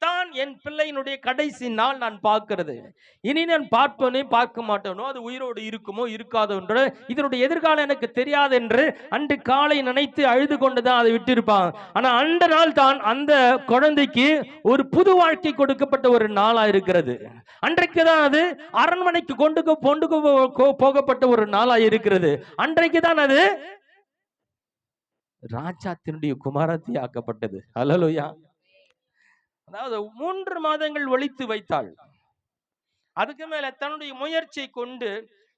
தான் என் பிள்ளையினுடைய கடைசி நாள் நான் பார்க்கிறது, இனி நான் பார்ப்பனே பார்க்க மாட்டேனோ, அது உயிரோடு இருக்குமோ இருக்காதோ என்று, இதனுடைய எதிர்காலம் எனக்கு தெரியாது என்று அன்று காலை நினைத்து அழுது கொண்டுதான் அதை விட்டிருப்பான். ஆனா அந்த நாள் தான் அந்த குழந்தைக்கு ஒரு புது வாழ்க்கை கொடுக்கப்பட்ட ஒரு நாளா இருக்கிறது. அன்றைக்கு தான் அது அரண்மனைக்கு கொண்டு போகப்பட்ட ஒரு நாளா இருக்கிறது. அன்றைக்கு தான் அது ராஜாத்தினுடைய குமாரத்தி ஆக்கப்பட்டது. ஹல்லேலூயா. அதாவது 3 மாதங்கள் ஒளித்து வைத்தாள். அதுக்கு மேல தன்னுடைய முயற்சியை கொண்டு,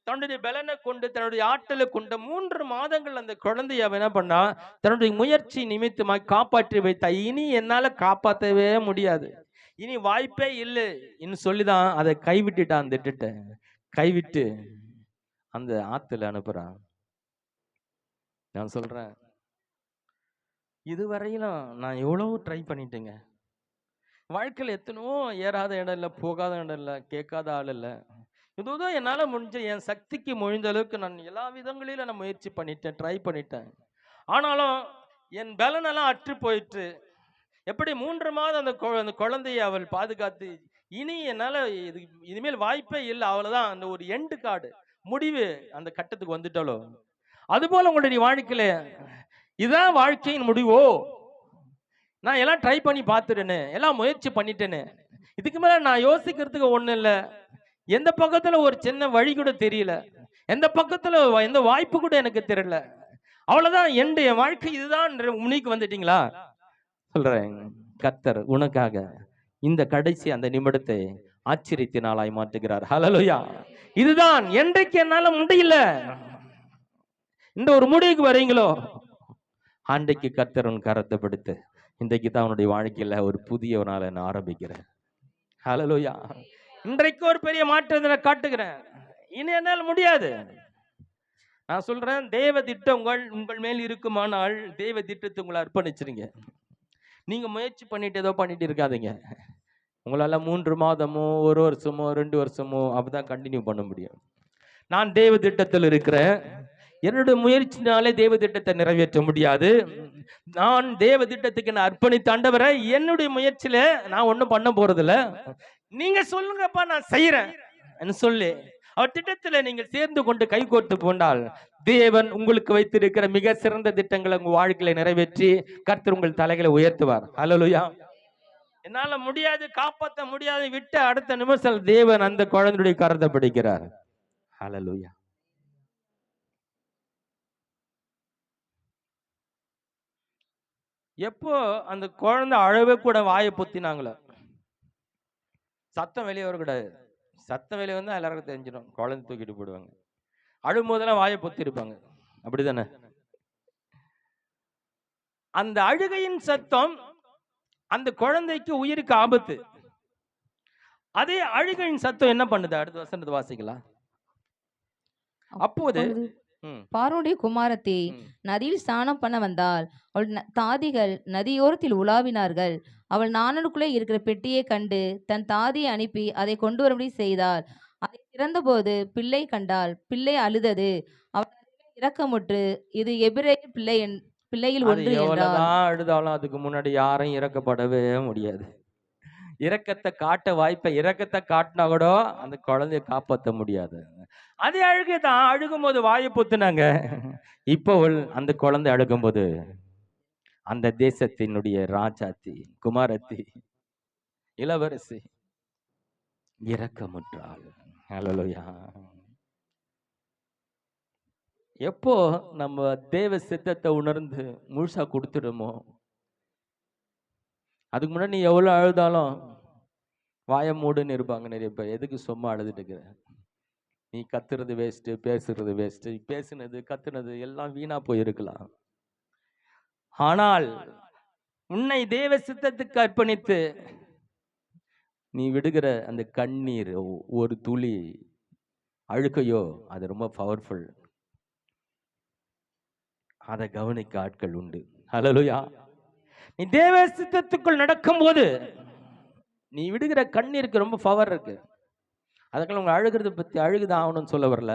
தன்னுடைய பலனை கொண்டு, தன்னுடைய ஆற்றலை கொண்டு 3 மாதங்கள் அந்த குழந்தைய என்ன பண்ணா, தன்னுடைய முயற்சி நிமித்தமாய் காப்பாற்றி வைத்தா. இனி என்னால காப்பாற்றவே முடியாது, இனி வாய்ப்பே இல்லை என்று சொல்லிதான் அதை கைவிட்டுட்டான். அந்த திட்டத்தை கைவிட்டு அந்த ஆத்துல அனுப்புறான். நான் சொல்றேன், இதுவரையிலும் நான் எவ்வளவு ட்ரை பண்ணிட்டேங்க. வாழ்க்கையில் எத்தனோ ஏறாத இடம் இல்லை, போகாத இடம் இல்லை, கேட்காத ஆள் இல்லை. இதுதான் என்னால் முடிஞ்ச, என் சக்திக்கு முடிஞ்ச அளவுக்கு நான் எல்லா விதங்களிலும் நான் முயற்சி பண்ணிட்டேன், ட்ரை பண்ணிட்டேன். ஆனாலும் என் பலனெல்லாம் அற்று போயிட்டு, எப்படி 3 மாதம் அந்த குழந்தையை அவள் பாதுகாத்து, இனி என்னால் இனிமேல் வாய்ப்பே இல்லை, அவ்வளோதான், அந்த ஒரு எண்டு கார்டு, முடிவு அந்த கட்டத்துக்கு வந்துட்டாலோ, அதுபோல உங்களுடைய வாழ்க்கையில இதுதான் வாழ்க்கையின் முடிவோ, நான் எல்லாம் ட்ரை பண்ணி பார்த்துட்டேன்னு, எல்லாம் முயற்சி பண்ணிட்டேன்னு, இதுக்கு மேல நான் யோசிக்கிறதுக்கு ஒண்ணும் இல்லை, எந்த பக்கத்துல ஒரு சின்ன வழி கூட தெரியல, எந்த பக்கத்துல எந்த வாய்ப்பு கூட எனக்கு தெரியல, அவ்வளவுதான் என் வாழ்க்கை இதுதான் முன்னிக்கு வந்துட்டீங்களா? சொல்றேன், கர்த்தர் உனக்காக இந்த கடைசி அந்த நிமிடத்தை ஆச்சரியத்தினாலாய் மாற்றுகிறார். ஹல்லேலூயா. இதுதான் என்றைக்கு என்னால முடியல, இந்த ஒரு முடிவுக்கு வரீங்களோ, அன்றைக்கு கர்த்தர் உன் கரத்தை பிடித்து, இன்றைக்கு தான் அவனுடைய வாழ்க்கையில ஒரு புதிய நாளை நான் ஆரம்பிக்கிறேன். ஹல்லேலூயா. இன்றைக்கு ஒரு பெரிய மாற்றத்தை நான் காட்டுகிறேன், இனி என்னால் முடியாது. நான் சொல்றேன், தேவ திட்டம் உங்கள் மேல் இருக்குமானால் தேவ திட்டத்தை உங்களை அர்ப்பணிச்சிருங்க. நீங்க முயற்சி பண்ணிட்டு ஏதோ பண்ணிட்டு இருக்காதீங்க. உங்களால 3 மாதமோ 1 வருஷமோ 2 வருஷமோ அப்படிதான் கண்டினியூ பண்ண முடியும். நான் தேவ திட்டத்தில் இருக்கிறேன். என்னுடைய முயற்சினாலே தேவ திட்டத்தை நிறைவேற்ற முடியாது. நான் தேவ திட்டத்துக்கு நான் அர்ப்பணித்த ஆண்டவரை, என்னுடைய முயற்சியில நான் ஒன்றும் பண்ண போறதில்ல, நீங்க சொல்லுங்கப்பா நான் செய்யறேன் சொல்லி அவர் திட்டத்தில் நீங்கள் சேர்ந்து கொண்டு கைகோர்த்து கொண்டால் தேவன் உங்களுக்கு வைத்திருக்கிற மிக சிறந்த திட்டங்களை உங்க வாழ்க்கையில நிறைவேற்றி கர்த்தர் உங்கள் தலைகளை உயர்த்துவார். ஹல்லேலூயா. என்னால முடியாது, காப்பாற்ற முடியாது விட்ட அடுத்த நிமிஷம் தேவன் அந்த குழந்தையுடைய கரத்தை பிடிக்கிறார். ஹல்லேலூயா. எப்போ அந்த குழந்தை அழவே கூட வாயை பொத்தினாங்களோ, சத்தம் வெளியே வரக்கூடாது. சத்தம் வெளியே வந்து எல்லாருக்கும் தெரிஞ்சிடும், குழந்தை தூக்கிட்டு போடுவாங்க. அழும் போதெல்லாம் வாயை பொத்தி இருப்பாங்க, அப்படிதானே? அந்த அழுகையின் சத்தம் அந்த குழந்தைக்கு உயிருக்கு ஆபத்து. அதே அழுகையின் சத்தம் என்ன பண்ணுது? அடுத்த வசனத்தை வாசிக்கலாம். அப்போது பார்வோனுடைய குமாரத்தி நதியில் ஸ்நானம் பண்ண வந்தால் அவள் தாதிகள் நதியோரத்தில் உலாவினார்கள். அவள் நாணலுக்குள்ளே இருக்கிற பெட்டியை கண்டு தன் தாதியை அனுப்பி அதை கொண்டு வரும்படி செய்தாள். அதை திறந்தபோது பிள்ளை கண்டாள். பிள்ளை அழுதது. அவள் இரக்கமுற்று, இது எபிரேய பிள்ளையில் ஒன்று என்றாள். அழுதாலும் அதுக்கு முன்னாடி யாரும் இறக்கப்படவே முடியாது. இரக்கத்தை காட்ட வாய்ப்பை இரக்கத்தை காட்டினா கூட அந்த குழந்தைய காப்பாற்ற முடியாது. அதே அழுகைதான் அழுகும் போது வாயை பொத்துனாங்க. இப்போ அந்த குழந்தை அழுகும் போது அந்த தேசத்தினுடைய ராஜாத்தி குமாரத்தி இளவரசி இரக்கமுற்றாள். ஹல்லேலூயா. எப்போ நம்ம தேவ சித்தத்தை உணர்ந்து முழுசா கொடுத்துடுமோ, அதுக்கு முன்னாடி நீ எவ்வளவு அழுதாலும் வாய மூடுன்னு இருப்பாங்க நிறைய பேர். எதுக்கு சும்மா அழுதுட்டு இருக்கிற? நீ கத்துறது வேஸ்ட், பேசுறது வேஸ்ட், பேசுனது கத்துனது எல்லாம் வீணா போயிருக்கலாம். ஆனால் உன்னை தேவ சித்தத்துக்கு அர்ப்பணித்து நீ விடுகிற அந்த கண்ணீர், ஒரு துளி அழுக்கையோ, அது ரொம்ப பவர்ஃபுல். அதை கவனிக்க ஆட்கள் உண்டு. ஹல்லேலூயா. நீ தேவ சித்தத்துக்குள் நடக்கும் போது நீ விடுகிற கண்ணீருக்கு ரொம்ப பவர் இருக்கு. அதுக்கெல்லாம் உங்க அழுகிறத பத்தி அழுகுதான் ஆகணும்னு சொல்ல வரல.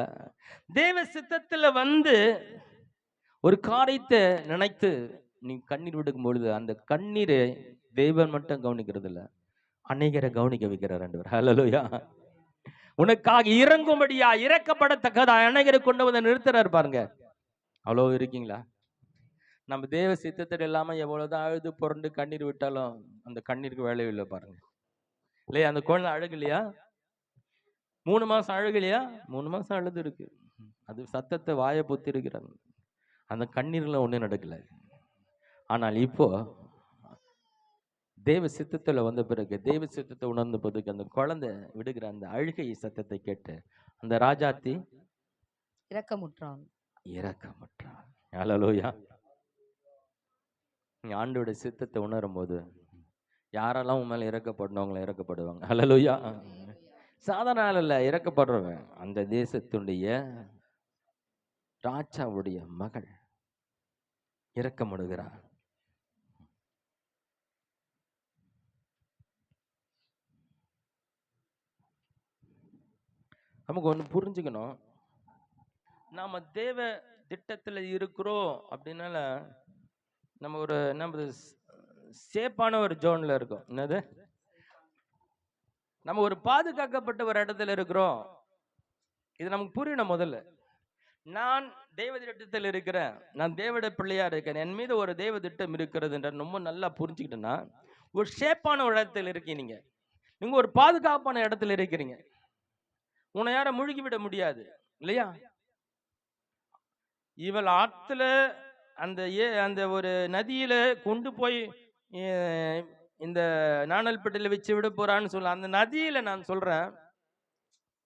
தேவ சித்தத்துல வந்து ஒரு காரியத்தை நினைத்து நீ கண்ணீர் விடுக்கும் பொழுது அந்த கண்ணீரை தேவன் மட்டும் கவனிக்கிறது இல்ல, அநேகரை கவனிக்க வைக்கிறார் ஆண்டவர். ஹல்லேலூயா. உனக்காக இறங்கும்படியா இறக்கப்படத்தக்கதா அநேகரை கொண்டு வந்து நிறுத்துறாரு பாருங்க. அவ்வளோ இருக்கீங்களா? நம்ம தேவ சித்தத்தில் இல்லாம எவ்வளவுதான் அழுது புரண்டு கண்ணீர் விட்டாலும் அந்த கண்ணீருக்கு வேலை இல்லை பாருங்க. இல்லையா? அந்த குழந்தை அழுகலையா? 3 மாசம் அழுகலையா? 3 மாசம் அழுது இருக்கு. அது சத்தத்தை வாயை பொத்தி இருக்கிறாங்க. அந்த கண்ணீர்ல ஒண்ணும் நடக்கல. ஆனால் இப்போ தேவ சித்தத்துல வந்த பிறகு, தேவ சித்தத்தை உணர்ந்த பிறகு அந்த குழந்தை விடுகிற அந்த அழுகை சத்தத்தை கேட்டு அந்த ராஜாத்தி இரக்கமுற்றாள். ஹல்லேலூயா. நீ ஆண்டோட சித்தத்தை உணரும் போது யாரெல்லாம் உன் மேல இறக்கப்படணுவங்கள இறக்கப்படுவாங்க. ஹல்லேலூயா. சாதாரண ஆள் இல்ல, இறக்கப்படுறவன் அந்த தேசத்துடைய ராஜாவுடைய மகள் இறக்கமுடுகிறார். நமக்கு ஒண்ணு புரிஞ்சுக்கணும், நாம தேவ திட்டத்துல இருக்கிறோம் அப்படின்னால நம்ம ஒரு நம்ம சேஃபான ஒரு ஜோன்ல இருக்கோம். என்னது? நம்ம ஒரு பாதுகாக்கப்பட்ட ஒரு இடத்துல இருக்கிறோம். இது நமக்கு புரியணும். முதல்ல நான் தேவ திட்டத்தில் இருக்கிறேன், நான் தேவட பிள்ளையா இருக்கேன், என் மீது ஒரு தேவ திட்டம் இருக்கிறது என்ற ரொம்ப நல்லா புரிஞ்சுக்கிட்டேன்னா ஒரு சேஃபான ஒரு இடத்துல இருக்கீங்க. நீங்க ஒரு பாதுகாப்பான இடத்துல இருக்கிறீங்க. உன்னை யாரை முழுகி விட முடியாது, இல்லையா? இவள் ஆத்துல அந்த ஒரு நதியில கொண்டு போய் இந்த நாணல்பட்டியில வச்சு விட போறான்னு சொல்ல, அந்த நதியில நான் சொல்றேன்,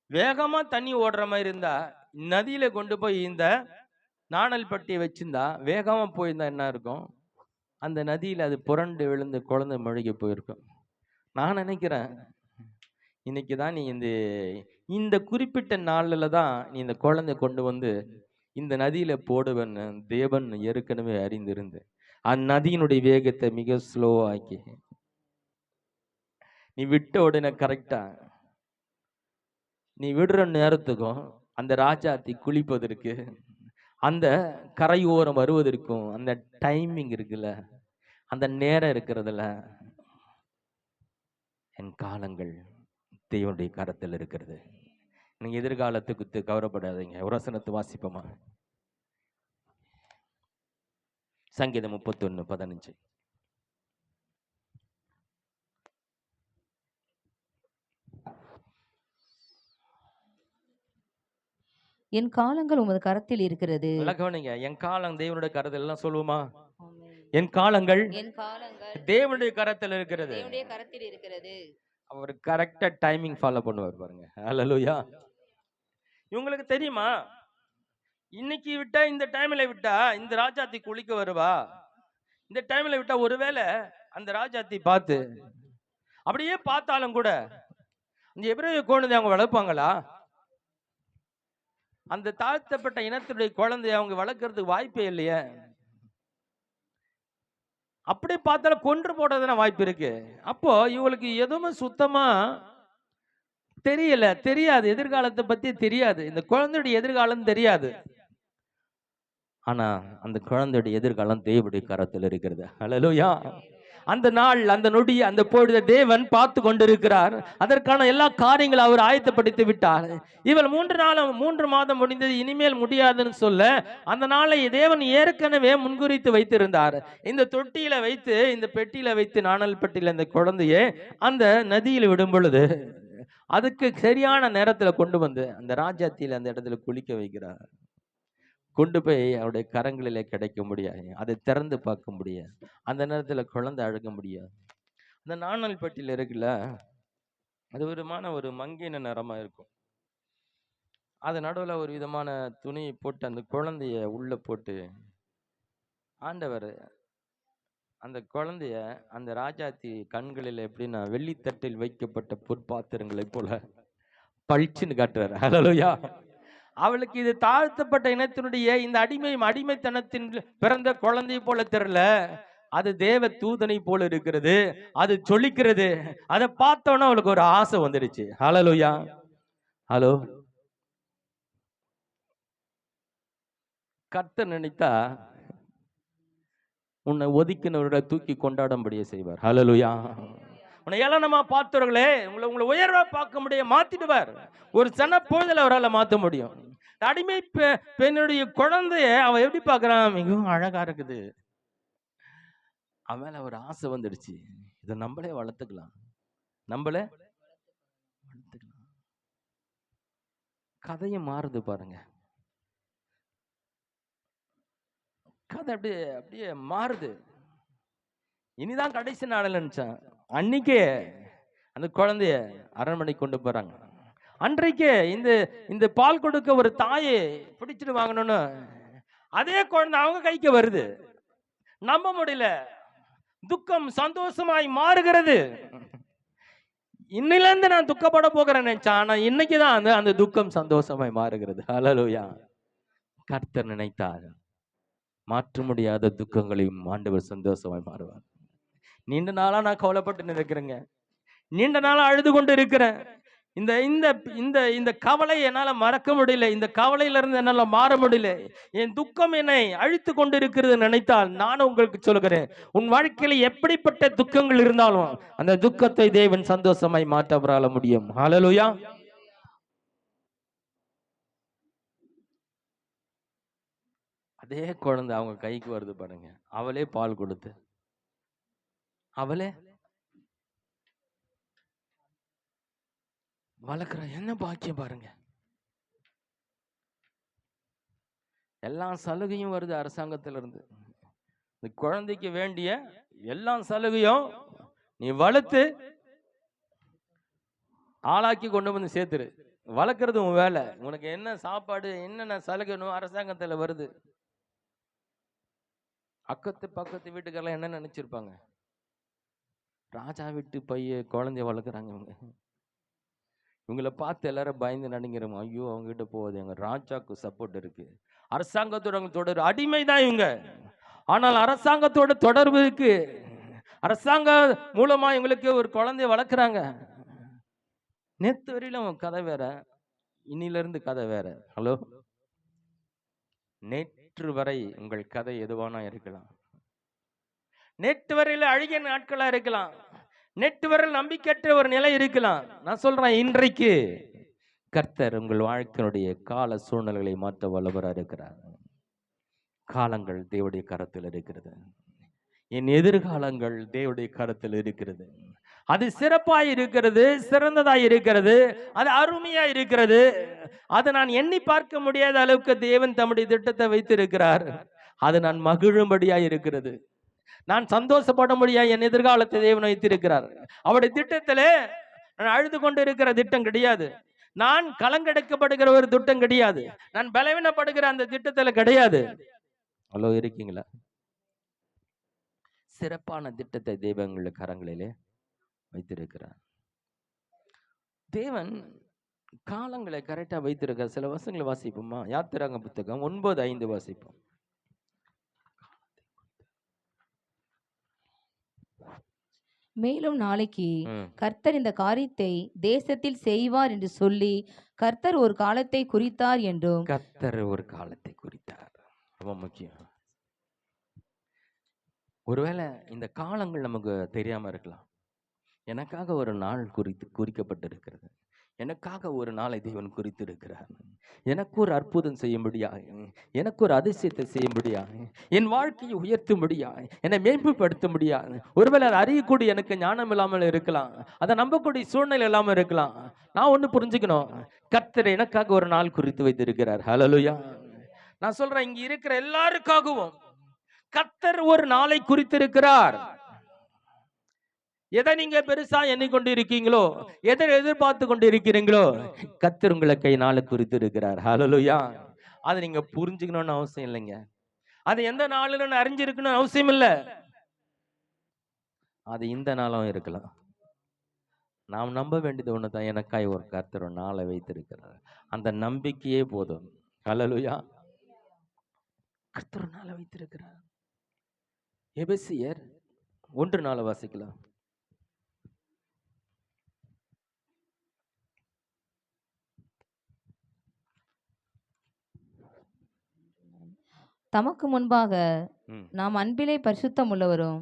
வேகமா தண்ணி ஓடுற மாதிரி இருந்தா நதியில கொண்டு போய் இந்த நாணல்பட்டியை வச்சிருந்தா வேகமா போயிருந்தா என்ன இருக்கும்? அந்த நதியில அது புரண்டு விழுந்து குழந்தை முழுகி போயிருக்கும். நான் நினைக்கிறேன், இன்னைக்குதான் நீ இந்த குறிப்பிட்ட நாள்ல தான் நீ இந்த குழந்தை கொண்டு வந்து இந்த நதியில போடுவேன்னு தேவன் ஏற்கனவே அறிந்திருந்து நதியினுடைய வேகத்தை மிக ஸ்லோவாக்கி நீ விட்ட உடனே கரெக்டா நீ விடுற நேரத்துக்கும் அந்த ராஜாத்தி குளிப்பதற்கு அந்த கரையோரம் வருவதற்கும் அந்த டைமிங் இருக்குல்ல, அந்த நேரம் இருக்கிறதுல என் காலங்கள் தேவனுடைய கரத்தில் இருக்கிறது. நீங்க எதிர்காலத்துக்கு கவலைப்படாதீங்க. ஒரு வசனத்தை வாசிப்போமா? சங்கீதம் 31:15. என் காலங்கள் உமது கரத்தில் இருக்கிறது. நல்லா கவனிங்க. என் காலம் தேவனுடைய கரத்தில், எல்லாம் சொல்லுவோமா? என் காலங்கள் தேவனுடைய கரத்தில் இருக்கிறது. அவர் கரெக்டா டைமிங் ஃபாலோ பண்ணுவார் பாருங்க. ஹல்லேலூயா. இவங்களுக்கு தெரியுமா, இன்னைக்கு விட்டா இந்த டைம்ல விட்டா இந்த ராஜாத்தி குளிக்க வருவா, இந்த டைம்ல விட்டா ஒருவேளை அந்த ராஜாத்தி பார்த்து அப்படியே பார்த்தாலும் கூட இந்த எபிரேய குழந்தை அவங்க வளர்ப்பாங்களா? அந்த தாழ்த்தப்பட்ட இனத்துடைய குழந்தைய அவங்க வளர்க்கறதுக்கு வாய்ப்பே இல்லையே. அப்படி பார்த்தாலும் கொன்று போடுறதுனா வாய்ப்பு இருக்கு. அப்போ இவங்களுக்கு எதுவுமே சுத்தமா தெரியாது, எதிர்காலத்தை பத்தி தெரியாது, இந்த குழந்தையுடைய எதிர்காலம் தெரியாது. ஆனா அந்த குழந்தையுடைய எதிர்காலம் தேவனுடைய கரத்தில் இருக்கிறது. ஹல்லேலூயா. அந்த நாள், அந்த நொடி, அந்த பொழுது தேவன் பார்த்து கொண்டிருக்கிறார். அதற்கான எல்லா காரியங்களும் அவர் ஆயத்தப்படுத்தி விட்டார். இவள் 3 மாதம் முடிந்தது, இனிமேல் முடியாதுன்னு சொல்ல அந்த நாளை தேவன் ஏற்கனவே முன்குறித்து வைத்திருந்தார். இந்த தொட்டியில வைத்து, இந்த பெட்டியில வைத்து, நாணல் பெட்டியில இந்த குழந்தையை அந்த நதியில் விடும் பொழுது அதுக்கு சரியான நேரத்துல கொண்டு வந்து அந்த ராஜாத்தியில அந்த இடத்துல குளிக்க வைக்கிறார். கொண்டு போய் அவருடைய கரங்களிலே கிடைக்க முடியாது, அதை திறந்து பார்க்க முடியாது, அந்த நேரத்துல குழந்தை அழுக முடியாது. அந்த நாணல் பெட்டியில இருக்குல்ல, அது ஒரு மங்கின நிறமா இருக்கும். அது நடுவில் ஒரு விதமான துணியை போட்டு அந்த குழந்தைய உள்ள போட்டு ஆண்டவர் அந்த குழந்தைய அந்த ராஜாத்தி கண்களில் எப்படின்னா வெள்ளித்தட்டில் வைக்கப்பட்ட பொற்பாத்திரங்களை போல பளிச்சுன்னு காட்டுறாரு. ஹல்லேலூயா. அவளுக்கு இது தாழ்த்தப்பட்ட இனத்தினுடைய இந்த அடிமைத்தனத்தின் பிறந்த குழந்தை போல தெரியல, அது தேவ தூதனை போல இருக்கிறது, அது சொல்லிக்கிறது. அதை பார்த்தோன்னா அவளுக்கு ஒரு ஆசை வந்துடுச்சு. ஹல்லேலூயா. ஹலோ, கர்த்தர் நினைத்தா உன்னை ஒதுக்கினவர்களை தூக்கி கொண்டாடும்படியே செய்வார். ஹல்லேலூயா. உன்னை ஏளனமா பார்த்தவர்களே உங்களை உயர்வா பார்க்க முடிய மாத்திடுவார். ஒரு சன பொழுதுல அவரால் மாற்ற முடியும். அடிமை பெண்ணுடைய குழந்தைய அவன் எப்படி பார்க்கறான்? மிகவும் அழகா இருக்குது. அவன் மேல ஒரு ஆசை வந்துடுச்சு, இதை நம்மளே வளர்த்துக்கலாம். கதையும் மாறுது பாருங்க. கதை அப்படியே மாறுது. இனிதான் கடைசி நாள் நினைச்சான். அன்னைக்கே அந்த குழந்தைய அரண்மனைக்கு கொண்டு போறாங்க. அன்றைக்கே இந்த பால் கொடுக்க ஒரு தாயை பிடிச்சிட்டு வாங்கணும்னு அதே குழந்தை அவங்க கைக்கு வருது. நம்ப முடியல. துக்கம் சந்தோஷமாய் மாறுகிறது. இன்னில இருந்து நான் துக்கப்பட போகிறேன் நினைச்சேன், ஆனா இன்னைக்குதான் அந்த துக்கம் சந்தோஷமாய் மாறுகிறது. ஹல்லேலூயா. கர்த்தர் நினைத்தார் மாற்ற முடியாத துக்கங்களையும் ஆண்டவர் சந்தோஷமாய் மாறுவார். நீண்ட நாளா நான் கவலைப்பட்டு இருக்கிறேங்க, நீண்ட நாளா அழுது கொண்டு இருக்கிறேன். இந்த இந்த இந்த இந்த கவலை என்னால மறக்க முடியல, இந்த கவலையில இருந்து என்னால மாற முடியல, என் துக்கம் என்னை அழித்து கொண்டு இருக்கிறது நினைத்தால் நானும் உங்களுக்கு சொல்கிறேன், உன் வாழ்க்கையில எப்படிப்பட்ட துக்கங்கள் இருந்தாலும் அந்த துக்கத்தை தேவன் சந்தோஷமாய் மாற்ற அவரால முடியும். ஹல்லேலூயா. அதே குழந்தை அவங்க கைக்கு வருது பாருங்க. அவளே பால் கொடுத்து அவளே வளர்க்குற, என்ன பாக்கியம் பாருங்க. எல்லா சலுகையும் வருது அரசாங்கத்திலிருந்து. இந்த குழந்தைக்கு வேண்டிய எல்லா சலுகையும் நீ வளர்த்து ஆளாக்கி கொண்டு வந்து சேர்த்துரு. வளர்க்கறது உன் வேலை. உனக்கு என்ன சாப்பாடு, என்னென்ன சலுகைனும் அரசாங்கத்தில் வருது. பக்கத்து வீட்டுக்கெல்லாம் என்ன நினைச்சிருப்பாங்க? ராஜா வீட்டு பைய குழந்தைய வளர்க்குறாங்க இவங்க. இவங்களை பார்த்து எல்லாரும் பயந்து நடுங்கிறோம். ஐயோ, அவங்க கிட்ட போகுது, எங்க ராஜாக்கு சப்போர்ட் இருக்கு, அரசாங்கத்தோட தொடர் அடிமை தான் இவங்க. ஆனால் அரசாங்கத்தோட தொடர்பு இருக்கு. அரசாங்க மூலமா எங்களுக்கு ஒரு குழந்தைய வளர்க்குறாங்க. நேத்து வரையிலும் கதை வேற, இன்னில இருந்து கதை வேற. ஹலோ, நேற்று வரை உங்கள் கதை எதுவானா இருக்கலாம். நேற்று வரையில அழுகிய நாட்களா இருக்கலாம். நேற்று வரையில் நம்பிக்கையற்ற ஒரு நிலை இருக்கலாம். நான் சொல்றேன், இன்றைக்கு கர்த்தர் உங்கள் வாழ்க்கையினுடைய கால சூழ்நிலைகளை மாற்ற வல்லவரா இருக்கிறார். காலங்கள் தேவனுடைய கரத்தில் இருக்கிறது. என் எதிர்காலங்கள் தேவனுடைய கரத்தில் இருக்கிறது. அது சிறப்பாய் இருக்கிறது, சிறந்ததாய் இருக்கிறது, அது அருமையா இருக்கிறது. அதை நான் எண்ணி பார்க்க முடியாத அளவுக்கு தேவன் தம்முடைய திட்டத்தை வைத்திருக்கிறார். அது நான் மகிழும்படியா இருக்கிறது. நான் சந்தோஷப்படும்படியா என் எதிர்காலத்தை தேவன் வைத்திருக்கிறார். அவருடைய திட்டத்திலே நான் அழுது கொண்டு இருக்கிற திட்டம் கிடையாது. நான் கலங்கெடுக்கப்படுகிற ஒரு திட்டம் கிடையாது. நான் பலவீனப்படுகிற அந்த திட்டத்துல கிடையாது. அவ்வளோ இருக்கீங்களா? சிறப்பான திட்டத்தை தேவனுடைய கரங்களிலே வைத்திருக்கிறார். தேவன் காலங்களை கரெக்டா வைத்திருக்க. சில வசனங்களை வாசிப்போமா? யாத்திராங்க புத்தகம் 9:5 வாசிப்போம். மேலும் நாளைக்கு கர்த்தர் இந்த காரியத்தை தேசத்தில் செய்வார் என்று சொல்லி கர்த்தர் ஒரு காலத்தை குறித்தார் என்றும். கர்த்தர் ஒரு காலத்தை குறித்தார். ரொம்ப முக்கியம். ஒருவேளை இந்த காலங்கள் நமக்கு தெரியாம இருக்கலாம். எனக்காக ஒரு நாள் குறிக்கப்பட்டிருக்கிறது. எனக்காக ஒரு நாளை தேவன் குறித்திருக்கிறார். எனக்கு ஒரு அற்புதம் செய்யும்படியாக, எனக்கு ஒரு அதிசயத்தை செய்யும்படியாக, என் வாழ்க்கையை உயர்த்தும்படியாக, என்னை மேம்படுத்தும்படியாக. ஒருவேளை அதை அறியக்கூடிய எனக்கு ஞானம் இல்லாமல் இருக்கலாம். அதை நம்பக்கூடிய சூழ்நிலை இல்லாமல் இருக்கலாம். நான் ஒண்ணு புரிஞ்சுக்கணும், கர்த்தர் எனக்காக ஒரு நாள் குறித்து வைத்திருக்கிறார். ஹல்லேலூயா. நான் சொல்றேன், இங்க இருக்கிற எல்லாருக்காகவும் கர்த்தர் ஒரு நாளை குறித்திருக்கிறார். எதை நீங்க பெருசா எண்ணிக்கொண்டு இருக்கீங்களோ, எதை எதிர்பார்த்து கொண்டு இருக்கிறீங்களோ, கர்த்தர் உங்களை கை நாளை குறித்து இருக்கிறார். ஹல்லேலூயா. அதை நீங்க புரிஞ்சுக்கணும்னு அவசியம் இல்லைங்க. அது எந்த நாளுன்னு அறிஞ்சிருக்கணும்னு அவசியம் இல்லை. அது இந்த நாளும் இருக்கலாம். நாம் நம்ப வேண்டியது ஒண்ணுதான், எனக்காய் ஒரு கர்த்தர் ஒரு நாளை வைத்திருக்கிறார். அந்த நம்பிக்கையே போதும். ஹல்லேலூயா. கர்த்தர் நாளை வைத்திருக்கிறார். எபேசியர் 1:4 வாசிக்கலாம். தமக்கு முன்பாக நாம் அன்பிலே பரிசுத்தம் உள்ளவரும்.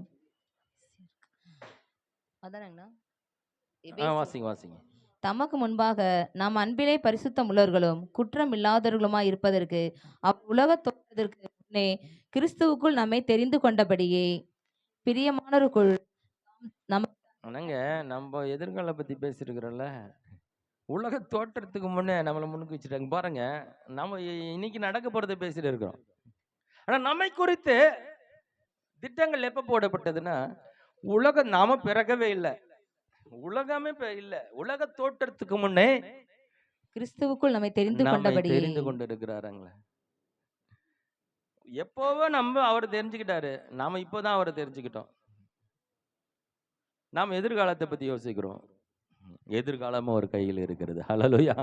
தமக்கு முன்பாக நாம் அன்பிலே பரிசுத்தம் உள்ளவர்களும் குற்றம் இல்லாதவர்களுமாய் இருப்பதற்கு உலக தோற்றத்திற்கு முன்னே கிறிஸ்துவுக்குள் நம்மை தெரிந்து கொண்டபடியே பிரியமானவருக்குள் நம்ம எதிர்கால பத்தி பேசிருக்கிறோம்ல. உலக தோற்றத்துக்கு முன்னே நம்மளை முன்னுக்கு வச்சுட்டாங்க பாருங்க. நம்ம இன்னைக்கு நடக்க போறதை பேசிட்டு இருக்கிறோம். ஆனா நம்மை குறித்து திட்டங்கள் எப்ப போடப்பட்டதுன்னா, உலகம் நாம பிறக்கவே இல்லை, உலகமே இல்ல, உலக தோற்றத்துக்கு முன்னே கிறிஸ்துவுக்குள் நம்மை தெரிந்து கொண்டு இருக்கிறாருங்களே. எப்போவோ நம்ம அவர் தெரிஞ்சுக்கிட்டாரு, நாம இப்போதான் அவரை தெரிஞ்சுக்கிட்டோம். நாம் எதிர்காலத்தை பத்தி யோசிக்கிறோம். எதிர்காலமும் ஒரு கையில் இருக்கிறது. ஹல்லேலூயா.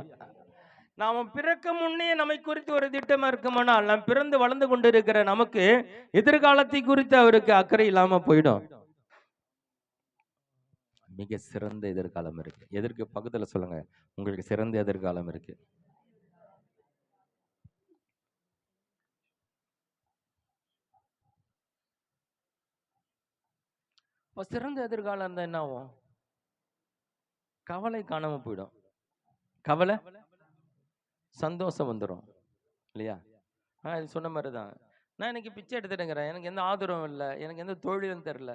நாம பிறக்க முன்னே நம்மை குறித்து ஒரு திட்டம் இருக்குமானால், நாம் பிறந்து வளர்ந்து கொண்டு இருக்கிற நமக்கு எதிர்காலத்தை குறித்து அவருக்கு அக்கறை இல்லாம போயிடும். மிக சிறந்த எதிர்காலம் இருக்கு. எதற்கு பக்கத்துல சொல்லுங்க, உங்களுக்கு சிறந்த எதிர்காலம் இருக்கு. சிறந்த எதிர்காலம் இருந்தா என்ன ஆகும்? கவலை காணாம போயிடும். கவலை சந்தோஷம் வந்துடும் இல்லையா? இது சொன்ன மாதிரிதான். நான் எனக்கு பிச்சை எடுத்துட்டேங்கிறேன், எனக்கு எந்த ஆதரவும் இல்லை, எனக்கு எந்த தொழிலும் தெரில.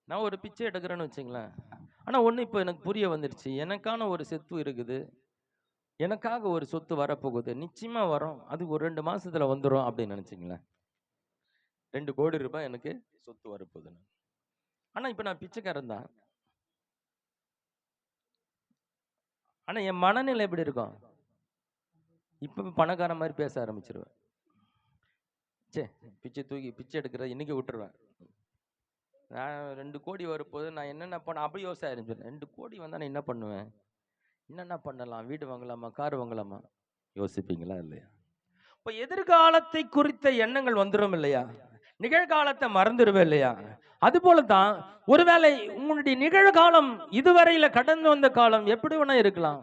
நான் ஒரு பிச்சை எடுக்கிறேன்னு வச்சுங்களேன். ஆனால் ஒன்று இப்போ எனக்கு புரிய வந்துருச்சு, எனக்கான ஒரு சொத்து இருக்குது, எனக்காக ஒரு சொத்து வரப்போகுது, நிச்சயமாக வரும், அது ஒரு 2 மாசத்துல வந்துடும் அப்படின்னு நினச்சிங்களேன். 2 கோடி ரூபாய் எனக்கு சொத்து வரப்போகுதுன்னு. ஆனால் இப்போ நான் பிச்சைக்காரன் தான். ஆனால் என் மனநிலை எப்படி இருக்கும்? இப்போ பணக்கார மாதிரி பேச ஆரம்பிச்சிருவேன். சே, பிச்சை எடுக்கிறத இன்னைக்கு விட்டுருவேன். நான் 2 கோடி வரப்போது நான் என்னென்ன பண்ண அப்படி யோசிக்க ஆரம்பிச்சிடுறேன். 2 கோடி வந்தால் நான் என்ன பண்ணுவேன், என்னென்ன பண்ணலாம், வீடு வாங்கலாமா, கார் வாங்கலாமா, யோசிப்பீங்களா இல்லையா? இப்ப எதிர்காலத்தை குறித்த எண்ணங்கள் வந்துடும் இல்லையா? நிகழ்காலத்தை மறந்துடுவே இல்லையா? அது போலதான் ஒருவேளை உங்களுடைய நிகழ்காலம் இதுவரையில கடந்து வந்த காலம் எப்படி வேணா இருக்கலாம்.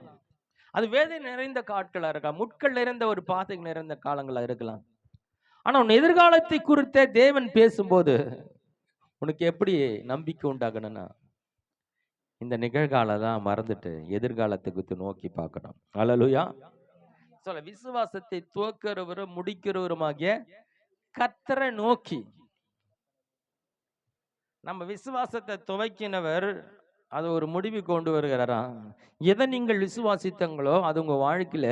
அது வேதை நிறைந்த காட்களா இருக்கலாம், முட்கள் நிறைந்த ஒரு பாதை நிறைந்த காலங்களா இருக்கலாம். ஆனா உன் எதிர்காலத்தை குறித்த தேவன் பேசும்போது உனக்கு எப்படி நம்பிக்கை உண்டாகணும்னா, இந்த நிகழ்காலம் மறந்துட்டு எதிர்காலத்தை குறித்து நோக்கி பார்க்கணும். அல்லேலூயா. சொல்ல, விசுவாசத்தை துவக்கிறவரும் முடிக்கிறவருமாகிய கர்த்தரை நோக்கி. நம்ம விசுவாசத்தை துவக்கினவர் அது ஒரு முடிவு கொண்டு வருகிறாராம். எதை நீங்கள் விசுவாசித்தங்களோ அது உங்க வாழ்க்கையில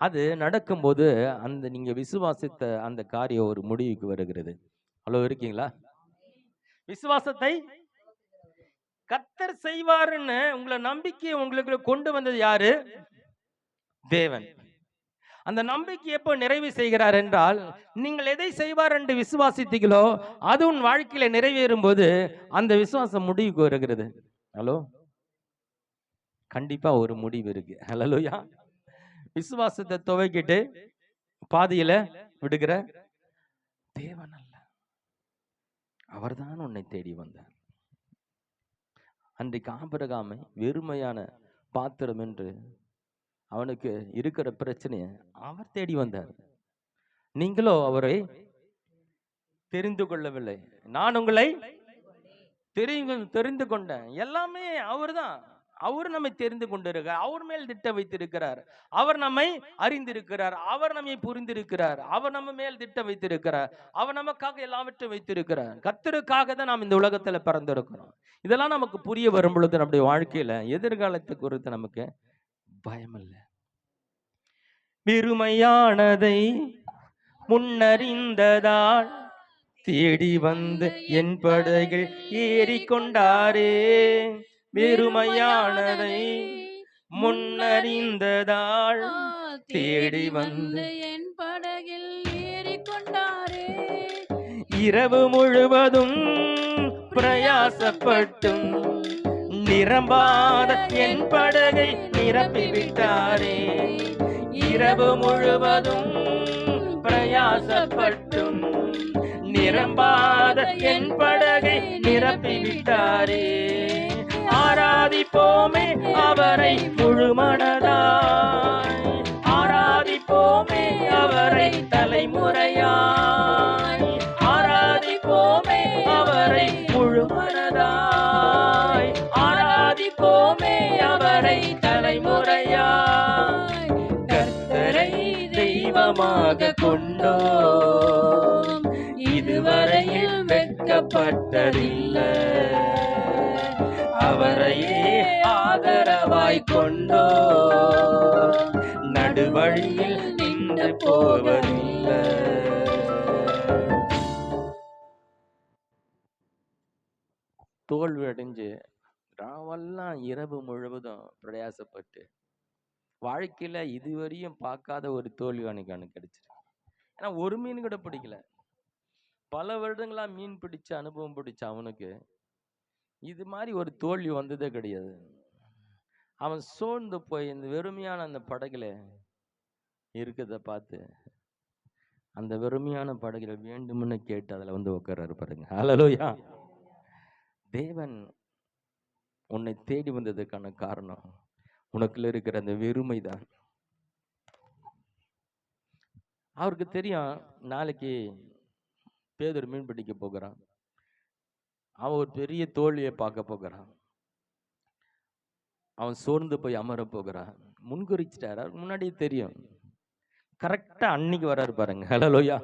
அது நடக்கும்போது அந்த நீங்க விசுவாசித்த அந்த காரியம் ஒரு முடிவுக்கு வருகிறது. அவ்வளோ இருக்கீங்களா? விசுவாசத்தை கர்த்தர் செய்வாருன்னு உங்களை நம்பிக்கை உங்களுக்கு கொண்டு வந்தது யாரு? தேவன். அந்த நம்பிக்கை எப்போ நிறைவு செய்கிறார் என்றால், நீங்கள் எதை செய்வார் என்று விசுவாசித்தீங்களோ அது உன் வாழ்க்கையில நிறைவேறும் போது அந்த விசுவாசம் முடிவுக்கு வருகிறது. ஹலோ, கண்டிப்பா ஒரு முடிவு இருக்கு. ஹல்லேலூயா. விசுவாசத்தை துவக்கிட்டு பாதியில விடுகிற தேவன் அல்ல, அவர்தான் உன்னை தேடி வந்தார். அன்றைக்கு ஆபிரகாமை வெறுமையான பாத்திரம் என்று அவனுக்கு இருக்கிற பிரச்சனையை அவர் தேடி வந்தார். நீங்களோ அவரை தெரிந்து கொள்ளவில்லை. நான் உங்களை தெரிந்து கொண்டேன். எல்லாமே அவர்தான். அவர் நம்மை தெரிந்து கொண்டிருக்கிறார். அவர் மேல் திட்டம் வைத்திருக்கிறார். அவர் நம்மை அறிந்திருக்கிறார். அவர் நம்மை புரிந்திருக்கிறார். அவர் நம்ம மேல் திட்டம் வைத்திருக்கிறார். அவர் நமக்காக எல்லாவற்றையும் வைத்திருக்கிறார். கர்த்தருக்காக தான் நாம் இந்த உலகத்துல பிறந்திருக்கிறோம். இதெல்லாம் நமக்கு புரிய வரும் பொழுது நம்முடைய வாழ்க்கையில எதிர்காலத்தை குறித்து நமக்கு பயம் இல்லை. வெறுமையானதை முன்னறிந்ததால் தேடி வந்து என் படகில் ஏறிக்கொண்டாரே. வெறுமையானதை முன்னறிந்ததால் தேடி வந்து என் படகில் ஏறிக்கொண்டாரே. இரவு முழுவதும் பிரயாசப்பட்டும் நிரம்பாத என் படகை நிரப்பிவிட்டாரே. இரவு முழுவதும் பிரயாசப்பட்டும் நிரம்பாத என் படகை நிரப்பிவிட்டாரே. ஆராதிப்போமே அவரை முழுமனதாய், ஆராதிப்போமே அவரை தலைமுறையாய், ஆராதிப்போமே அவரை முழுமனதாய், ஆராதிப்போமே அவரை தலைமுறையாய். கர்த்தரை தெய்வமாக கொண்டோம், இதுவரையில் வெட்கப்பட்டதில்லை. அவரையே ஆதரவாய் கொண்டோம், நடுவழியில் நின்று போவதில்லை. தோல்வி அடைஞ்சு ராவெல்லாம் இரவு முழுவதும் பிரயாசப்பட்டு வாழ்க்கையில இதுவரையும் பார்க்காத ஒரு தோல்வி அன்னைக்கு கிடைச்சிருக்கு. ஏன்னா ஒரு மீன் கூட பிடிக்கல. பல வருடங்களா மீன் பிடிச்ச அனுபவம் பிடிச்ச அவனுக்கு இது மாதிரி ஒரு தோல்வி வந்ததே கிடையாது. அவன் சோர்ந்து போய் இந்த வெறுமையான அந்த படகுல இருக்கிறத பார்த்து அந்த வெறுமையான படகுல வேண்டும்னு கேட்டு அதுல வந்து உட்கார்றாரு பாருங்க. ஹல்லேலூயா. தேவன் உன்னை தேடி வந்ததுக்கான காரணம் உனக்குள்ள இருக்கிற அந்த வெறுமை தான். அவருக்கு தெரியும் நாளைக்கு பேதுரு மீன் பிடிக்க போகிறான், அவன் ஒரு பெரிய தோல்வியை பார்க்க போகிறான், அவன் சோர்ந்து போய் அமர போகிறான். முன்குறிச்சிட்டாரு, அவருக்கு முன்னாடியே தெரியும். கரெக்டா அன்னைக்கு வராரு பாருங்க. ஹல்லேலூயா.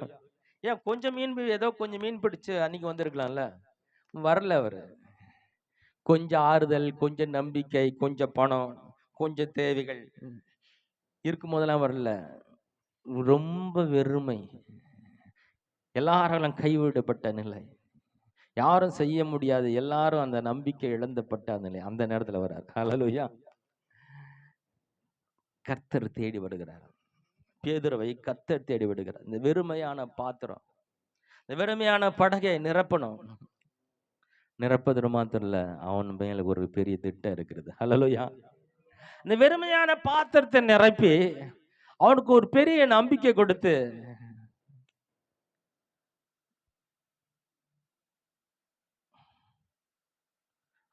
ஏன் கொஞ்சம் மீன் ஏதோ கொஞ்சம் மீன் பிடிச்சு அன்னைக்கு வந்திருக்கலாம்ல, வரல. அவரு கொஞ்சம் ஆறுதல், கொஞ்சம் நம்பிக்கை, கொஞ்சம் பணம், கொஞ்சம் தேவைகள் இருக்கும் போதெல்லாம் வரல. ரொம்ப வெறுமை, எல்லாரும் கைவிடப்பட்ட நிலை, யாரும் செய்ய முடியாது, எல்லாரும் அந்த நம்பிக்கை இழந்தப்பட்ட நிலை. அந்த நேரத்தில் வர்றார். ஹல்லேலூயா. கர்த்தர் தேடி வருகிறார். பேதுருவை கர்த்தர் தேடி விடுகிறார். இந்த வெறுமையான பாத்திரம், இந்த வெறுமையான படகை நிரப்பணும். நிரப்பது மாத்திரம் இல்ல, அவன் மேல ஒரு பெரிய திட்டம் இருக்கிறது. ஹல்லேலூயா. இந்த வெறுமையான பாத்திரத்தை நிரப்பி அவனுக்கு ஒரு பெரிய நம்பிக்கை கொடுத்து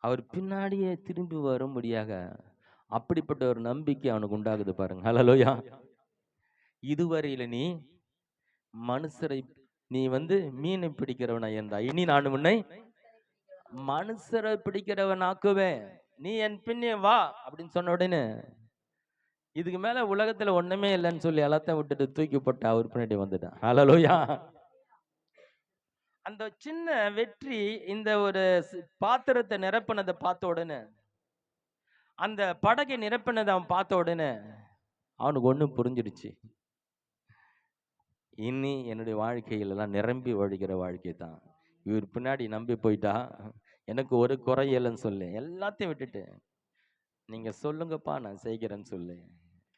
அவர் பின்னாடியே திரும்பி வரும்படியாக அப்படிப்பட்ட ஒரு நம்பிக்கை அவனுக்கு உண்டாகுது பாருங்க. ஹல்லேலூயா. இதுவரையில நீ மனுஷரை நீ மீனை பிடிக்கிறவனா இருந்தா, இனி நான் உன்னை மனுஷரை பிடிக்கிறவன் ஆக்குவேன், நீ என் பின்னே வா அப்படின்னு சொன்ன உடனே இதுக்கு மேல உலகத்துல ஒண்ணுமே இல்லைன்னு சொல்லி எல்லாத்தையும் விட்டுட்டு தூக்கி போட்டு அவர் பின்னாடி வந்துட்டான். ஹல்லேலூயா. அந்த சின்ன வெற்றி இந்த ஒரு பாத்திரத்தை நிரப்பினதை பார்த்த உடனே, அந்த படகை நிரப்பினதை அவன் பார்த்த உடனே அவனுக்கு ஒண்ணு புரிஞ்சிடுச்சு. இனி என்னுடைய வாழ்க்கையில எல்லாம் நிரம்பி வழிகிற வாழ்க்கை தான். இவர் பின்னாடி நம்பி போயிட்டா எனக்கு ஒரு குறையலன்னு சொல்லு, எல்லாத்தையும் விட்டுட்டு நீங்க சொல்லுங்கப்பா நான் செய்கிறேன்னு சொல்லு,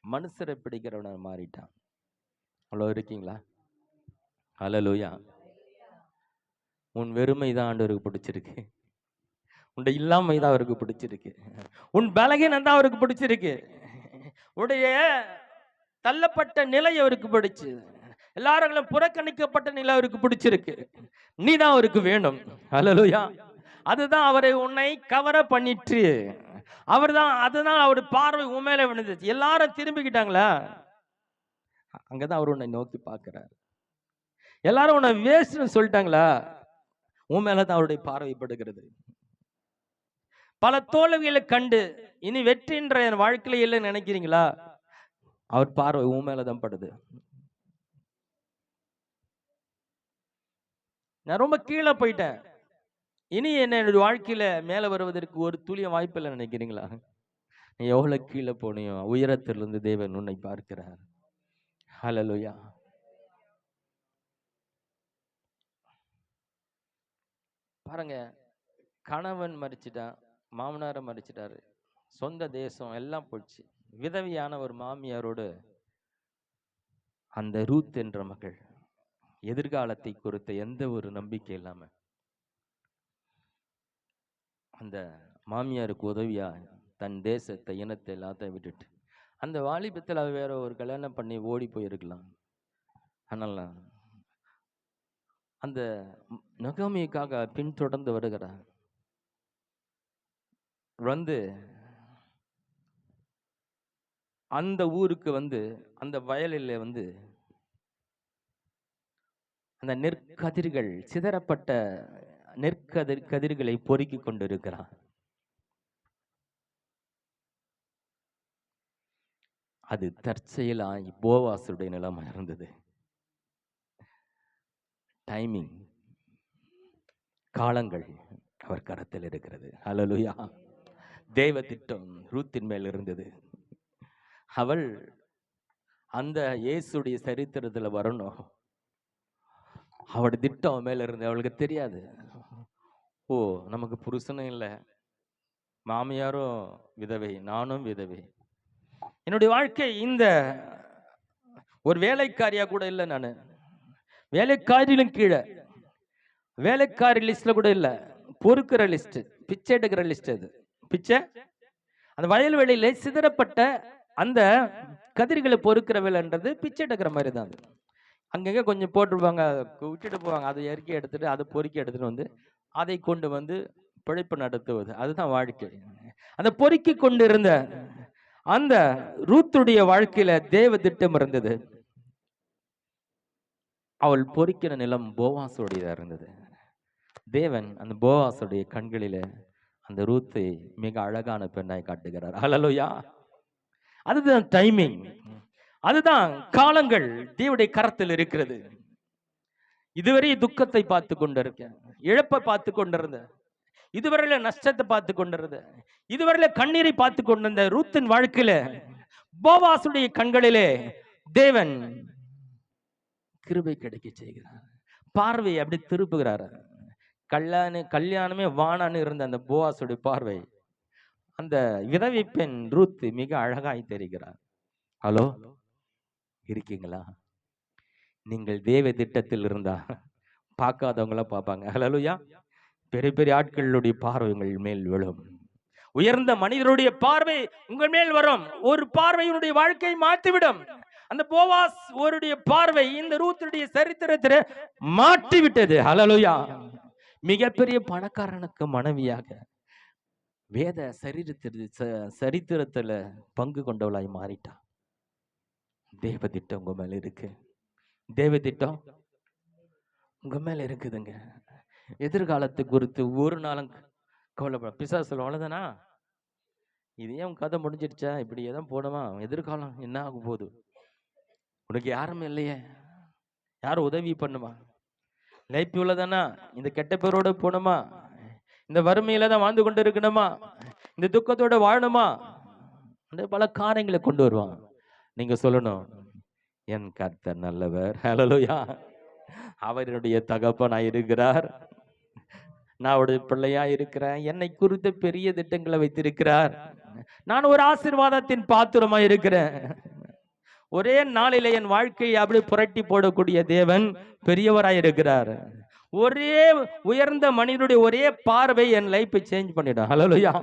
மனுஷரை பிடிக்கிறவன மாறிட்டான். அவ்வளோ இருக்கீங்களா? ஹல்லேலூயா. உன் வெறுமை தான் ஆண்டவருக்கு பிடிச்சிருக்கு, உன் இல்லாமை தான் அவருக்கு பிடிச்சிருக்கு, உன் பலகீனம் தான் அவருக்கு பிடிச்சிருக்கு, உடைய தள்ளப்பட்ட நிலை அவருக்கு பிடிச்சு, எல்லாரும் புறக்கணிக்கப்பட்ட நிலை அவருக்கு பிடிச்சிருக்கு, நீ தான் அவருக்கு வேணும். ஹல்லேலூயா. அதுதான் அவரை உன்னை கவர பண்ணிட்டு, அதுதான் அவர் பார்வை உன் மேல விழுந்துச்சு. எல்லாரும் திரும்பிக்கிட்டாங்களா, அங்கதான் அவர் உன்னை நோக்கி பார்க்கிறார். எல்லாரும் உன்னை வேஸ்ட்னு சொல்லிட்டாங்களா, உன் மேலதான் அவருடைய பார்வைப்படுகிறது. பல தோல்விகளை கண்டு இனி வெற்றின்ற என் வாழ்க்கையில இல்லைன்னு நினைக்கிறீங்களா, அவர் பார்வை உன் மேலதான் படுது. நான் ரொம்ப கீழே போயிட்டேன், இனி என்னுடைய வாழ்க்கையில மேல வருவதற்கு ஒரு துளிய வாய்ப்பு இல்லை நினைக்கிறீங்களா? நீ எவ்வளவு கீழே போனியோ உயரத்திலிருந்து தேவன் உன்னை பார்க்கிறார். ஹல்லேலூயா. பாருங்க, கணவன் மரிச்சிட்டான், மாமனாரை மரிச்சிட்டாரு, சொந்த தேசம் எல்லாம் போச்சு, விதவியான ஒரு மாமியாரோடு அந்த ரூத் என்ற மகள் எதிர்காலத்தை குறித்த எந்த ஒரு நம்பிக்கை இல்லாம அந்த மாமியாருக்கு உதவியா தன் தேசத்தை இனத்தை எல்லாத்தையும் விட்டுட்டு, அந்த வாலிபத்தில் அவ வேற ஒரு கல்யாணம் பண்ணி ஓடி போயிருக்கலாம். ஆனால் அந்த நகோமிக்காக பின்தொடர்ந்து வருகிறார். அந்த ஊருக்கு அந்த வயலில் அந்த நெற்கதிர்கள், சிதறப்பட்ட கதிர்களை பொறுக்கி கொண்டிருக்கிறார். அது தற்செயலாய் போவாசுடைய நிலைமை இருந்தது. டைமிங், காலங்கள் அவர் கரத்தில் இருக்கிறது. ஹல்லேலூயா. தேவ திட்டம் ரூத்தின் மேல் இருந்தது. அவள் அந்த இயேசுடைய சரித்திரத்துல வரணும், அவளுடைய திட்டம் மேல இருந்து அவளுக்கு தெரியாது. ஓ, நமக்கு புருஷனும் இல்லை, மாமியாரும் விதவை, நானும் விதவை, என்னுடைய வாழ்க்கை இந்த ஒரு வேலைக்காரியா கூட இல்லை, நான் வேலைக்காரிலும் கீழே, வேலைக்காரி லிஸ்ட்ல கூட இல்லை, பொறுக்கிற லிஸ்ட், பிச்சை எடுக்கிற லிஸ்ட். அது பிச்சை, அந்த வயல்வெளியில சிதறப்பட்ட அந்த கதிர்களை பொறுக்கிற வேலைன்றது பிச்சை எடுக்கிற மாதிரி தான். அது அங்கங்க கொஞ்சம் போட்டுருப்பாங்க, விட்டுட்டு போவாங்க, அதை இறக்கி எடுத்துட்டு அதை பொறுக்கி எடுத்துட்டு அதை கொண்டு பிழைப்பு நடத்துவது, அதுதான் வாழ்க்கை. அந்த பொறுக்கி கொண்டு இருந்த அந்த ரூத்துடைய வாழ்க்கையில தேவ திட்டம் இருந்தது. அவள் பொறுக்கிற நிலம் போவாசுடையதா இருந்தது. தேவன் அந்த போவாசுடைய கண்களில அந்த ரூத்தை மிக அழகான பெண்ணாய் காட்டுகிறார். ஹல்லேலூயா. அதுதான் டைமிங், அதுதான் காலங்கள் தேவனுடைய கரத்தில் இருக்கிறது. இதுவரை துக்கத்தை பார்த்து கொண்டிருக்கேன், இழப்பை பார்த்து கொண்டிருந்த, இதுவரையில நஷ்டத்தை பார்த்து கொண்டிருந்த, இதுவரையில கண்ணீரை பார்த்து கொண்டிருந்த ரூத்தின் வாழ்க்கையில போவாசுடைய கண்களிலே தேவன் கிருபை கிடைக்க செய்கிறார். பார்வை அப்படி திருப்புகிறார். கல்யாணமே வானான்னு இருந்த அந்த போவாசுடைய பார்வை அந்த விதவை பெண் ரூத் மிக அழகாய் தெரிகிறார். ஹலோ, இருக்கீங்களா? நீங்கள் தேவ திட்டத்தில் இருந்தா பார்க்காதவங்கள பார்ப்பாங்க. ஹல்லேலூயா. பெரிய பெரிய ஆட்களுடைய பார்வை உங்கள் மேல் விழும். உயர்ந்த மனிதருடைய பார்வை உங்கள் மேல் வரும். ஒரு பார்வையினுடைய வாழ்க்கையை மாற்றிவிடும். அந்த போவாஸ் அவருடைய பார்வை இந்த ரூத்துடைய சரித்திரத்தை மாற்றிவிட்டது. ஹல்லேலூயா. மிகப்பெரிய பணக்காரனுக்கு மனைவியாக வேத சரித்திரத்துல பங்கு கொண்டவளாய் மாறிட்டா. தேவ திட்டம் உங்க மேல இருக்கு. தேவ திட்டம் உங்க மேல இருக்குதுங்க. எதிர்காலத்தை குறித்து ஒரு நாளும் கவலைப்பட பிசாசு சொல்லுவான், அவ்வளவுதானா, இது ஏன் உன் கதை முடிஞ்சிடுச்சா, இப்படி ஏதான் போனமா, எதிர்காலம் என்ன ஆக போகுது, உனக்கு யாருமே இல்லையே, யாரும் உதவி பண்ணுமா, லைஃப் இவ்வளவுதானா, இந்த கெட்ட பேரோட போனோமா, இந்த வறுமையில தான் வாழ்ந்து கொண்டு இருக்கணுமா, இந்த துக்கத்தோட வாழணுமா, பல காரியங்களை கொண்டு வருவான். நீங்க சொல்லணும், என் கர்த்தர் நல்லவர், ஹல்லேலூயா, அவருடைய தகப்பனாய் இருக்கிறார், நான் அவருடைய பிள்ளையா இருக்கிறேன், என்னை குறித்த பெரிய திட்டங்களை வைத்திருக்கிறார், நான் ஒரு ஆசீர்வாதத்தின் பாத்திரமா இருக்கிறேன். ஒரே நாளிலே என் வாழ்க்கையை அப்படி புரட்டி போடக்கூடிய தேவன் பெரியவராய் இருக்கிறார். ஒரே உயர்ந்த மனிதனுடைய ஒரே பார்வை என் லைஃபை சேஞ்ச் பண்ணிடும். ஹல்லேலூயா.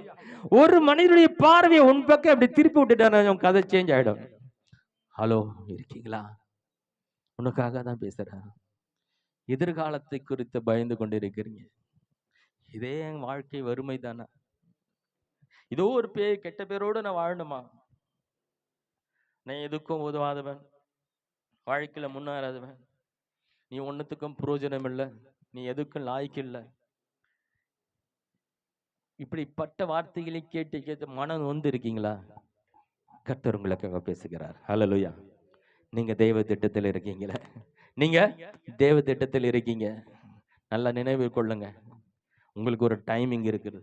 ஒரு மனிதனுடைய பார்வையை உன் பக்கம் அப்படி திருப்பி விட்டுட்டா உன் கதை சேஞ்ச் ஆயிடும். ஹலோ, இருக்கீங்களா? உனக்காக தான் பேசுறேன். எதிர்காலத்தை குறித்து பயந்து கொண்டு இருக்கிறீங்க. இதே என் வாழ்க்கை வறுமை தானே, இதோ ஒரு கெட்ட பேரோடு நான் வாழணுமா, நான் எதுக்கும் உதவாதவன், வாழ்க்கையில முன்னேறாதவன், நீ ஒன்னுத்துக்கும் பிரயோஜனம் இல்லை, நீ எதுக்கும் லாய்க்கு இல்லை, இப்படிப்பட்ட வார்த்தைகளை கேட்டு கேட்டு மனம் நொந்து இருக்கீங்களா? கர்த்தர் உங்களுக்காக பேசுகிறார். ஹல்லேலூயா. நீங்க தெய்வ திட்டத்தில் இருக்கீங்களா? நீங்க தேவ திட்டத்தில் இருக்கீங்க. நல்லா நினைவு கொள்ளுங்க, உங்களுக்கு ஒரு டைமிங் இருக்குது,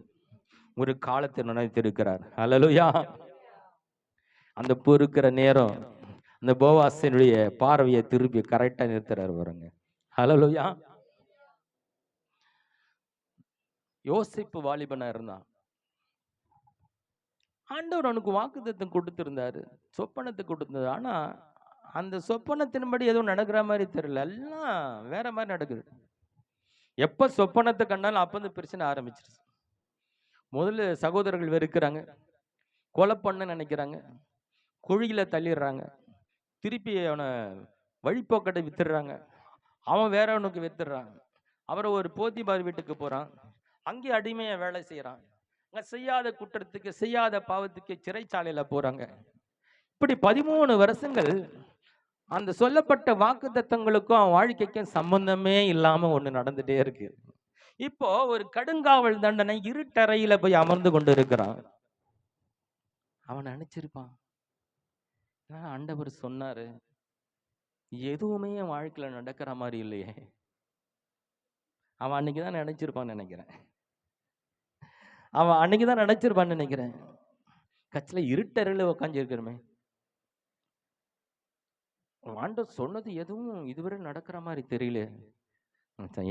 ஒரு காலத்தை நினைத்திருக்கிறார். ஹல்லேலூயா. அந்த பொறுக்கிற நேரம் அந்த போவாசினுடைய பார்வையை திருப்பி கரெக்டா நிறுத்துறாரு பாருங்க. ஹல்லேலூயா. யோசிப்பு வாலிபனா இருந்தான். ஆண்டவர் அவனுக்கு வாக்குத்தத்தம் கொடுத்திருந்தாரு, சொப்பனத்தை கொடுத்திருந்தாரு. ஆனா அந்த சொப்பனத்தின்படி எதுவும் நடக்கிற மாதிரி தெரியல, எல்லாம் வேற மாதிரி நடக்குது. எப்ப சொப்பனத்தை கண்டாலும் அப்ப வந்து பிரச்சனை ஆரம்பிச்சிருச்சு. முதல்ல சகோதரர்கள் வெறுக்கிறாங்க, கொலை பண்ண நினைக்கிறாங்க, குழியில தள்ளிடுறாங்க, திருப்பி அவனை வழிபோக்கட்டை வித்துடுறாங்க, அவன் வேறவனுக்கு வித்துடுறான், அவரை ஒரு போத்திபார் வீட்டுக்கு போறான், அங்கே அடிமையை வேலை செய்யறான், அங்க செய்யாத குற்றத்துக்கு செய்யாத பாவத்துக்கு சிறைச்சாலையில போறாங்க. இப்படி 13 வருஷங்கள் அந்த சொல்லப்பட்ட வாக்கு தத்தங்களுக்கும் அவன் வாழ்க்கைக்கும் சம்பந்தமே இல்லாம ஒண்ணு நடந்துட்டே இருக்கு. இப்போ ஒரு கடுங்காவல் தண்டனை இருட்டறையில போய் அமர்ந்து கொண்டு இருக்கிறான். அவன் நினைச்சிருப்பான், ஆண்டவர் சொன்னாரு, எதுவுமே என் வாழ்க்கையில நடக்கிற மாதிரி இல்லையே. அவன் அன்னைக்குதான் நினைச்சிருப்பான்னு நினைக்கிறேன். அவன் அன்னைக்குதான் நினைச்சிருப்பான்னு நினைக்கிறேன். கட்சியில இருட்டறையில உட்காந்து இருக்கிறமே, ஆண்டவர் சொன்னது எதுவும் இதுவரை நடக்கிற மாதிரி தெரியல,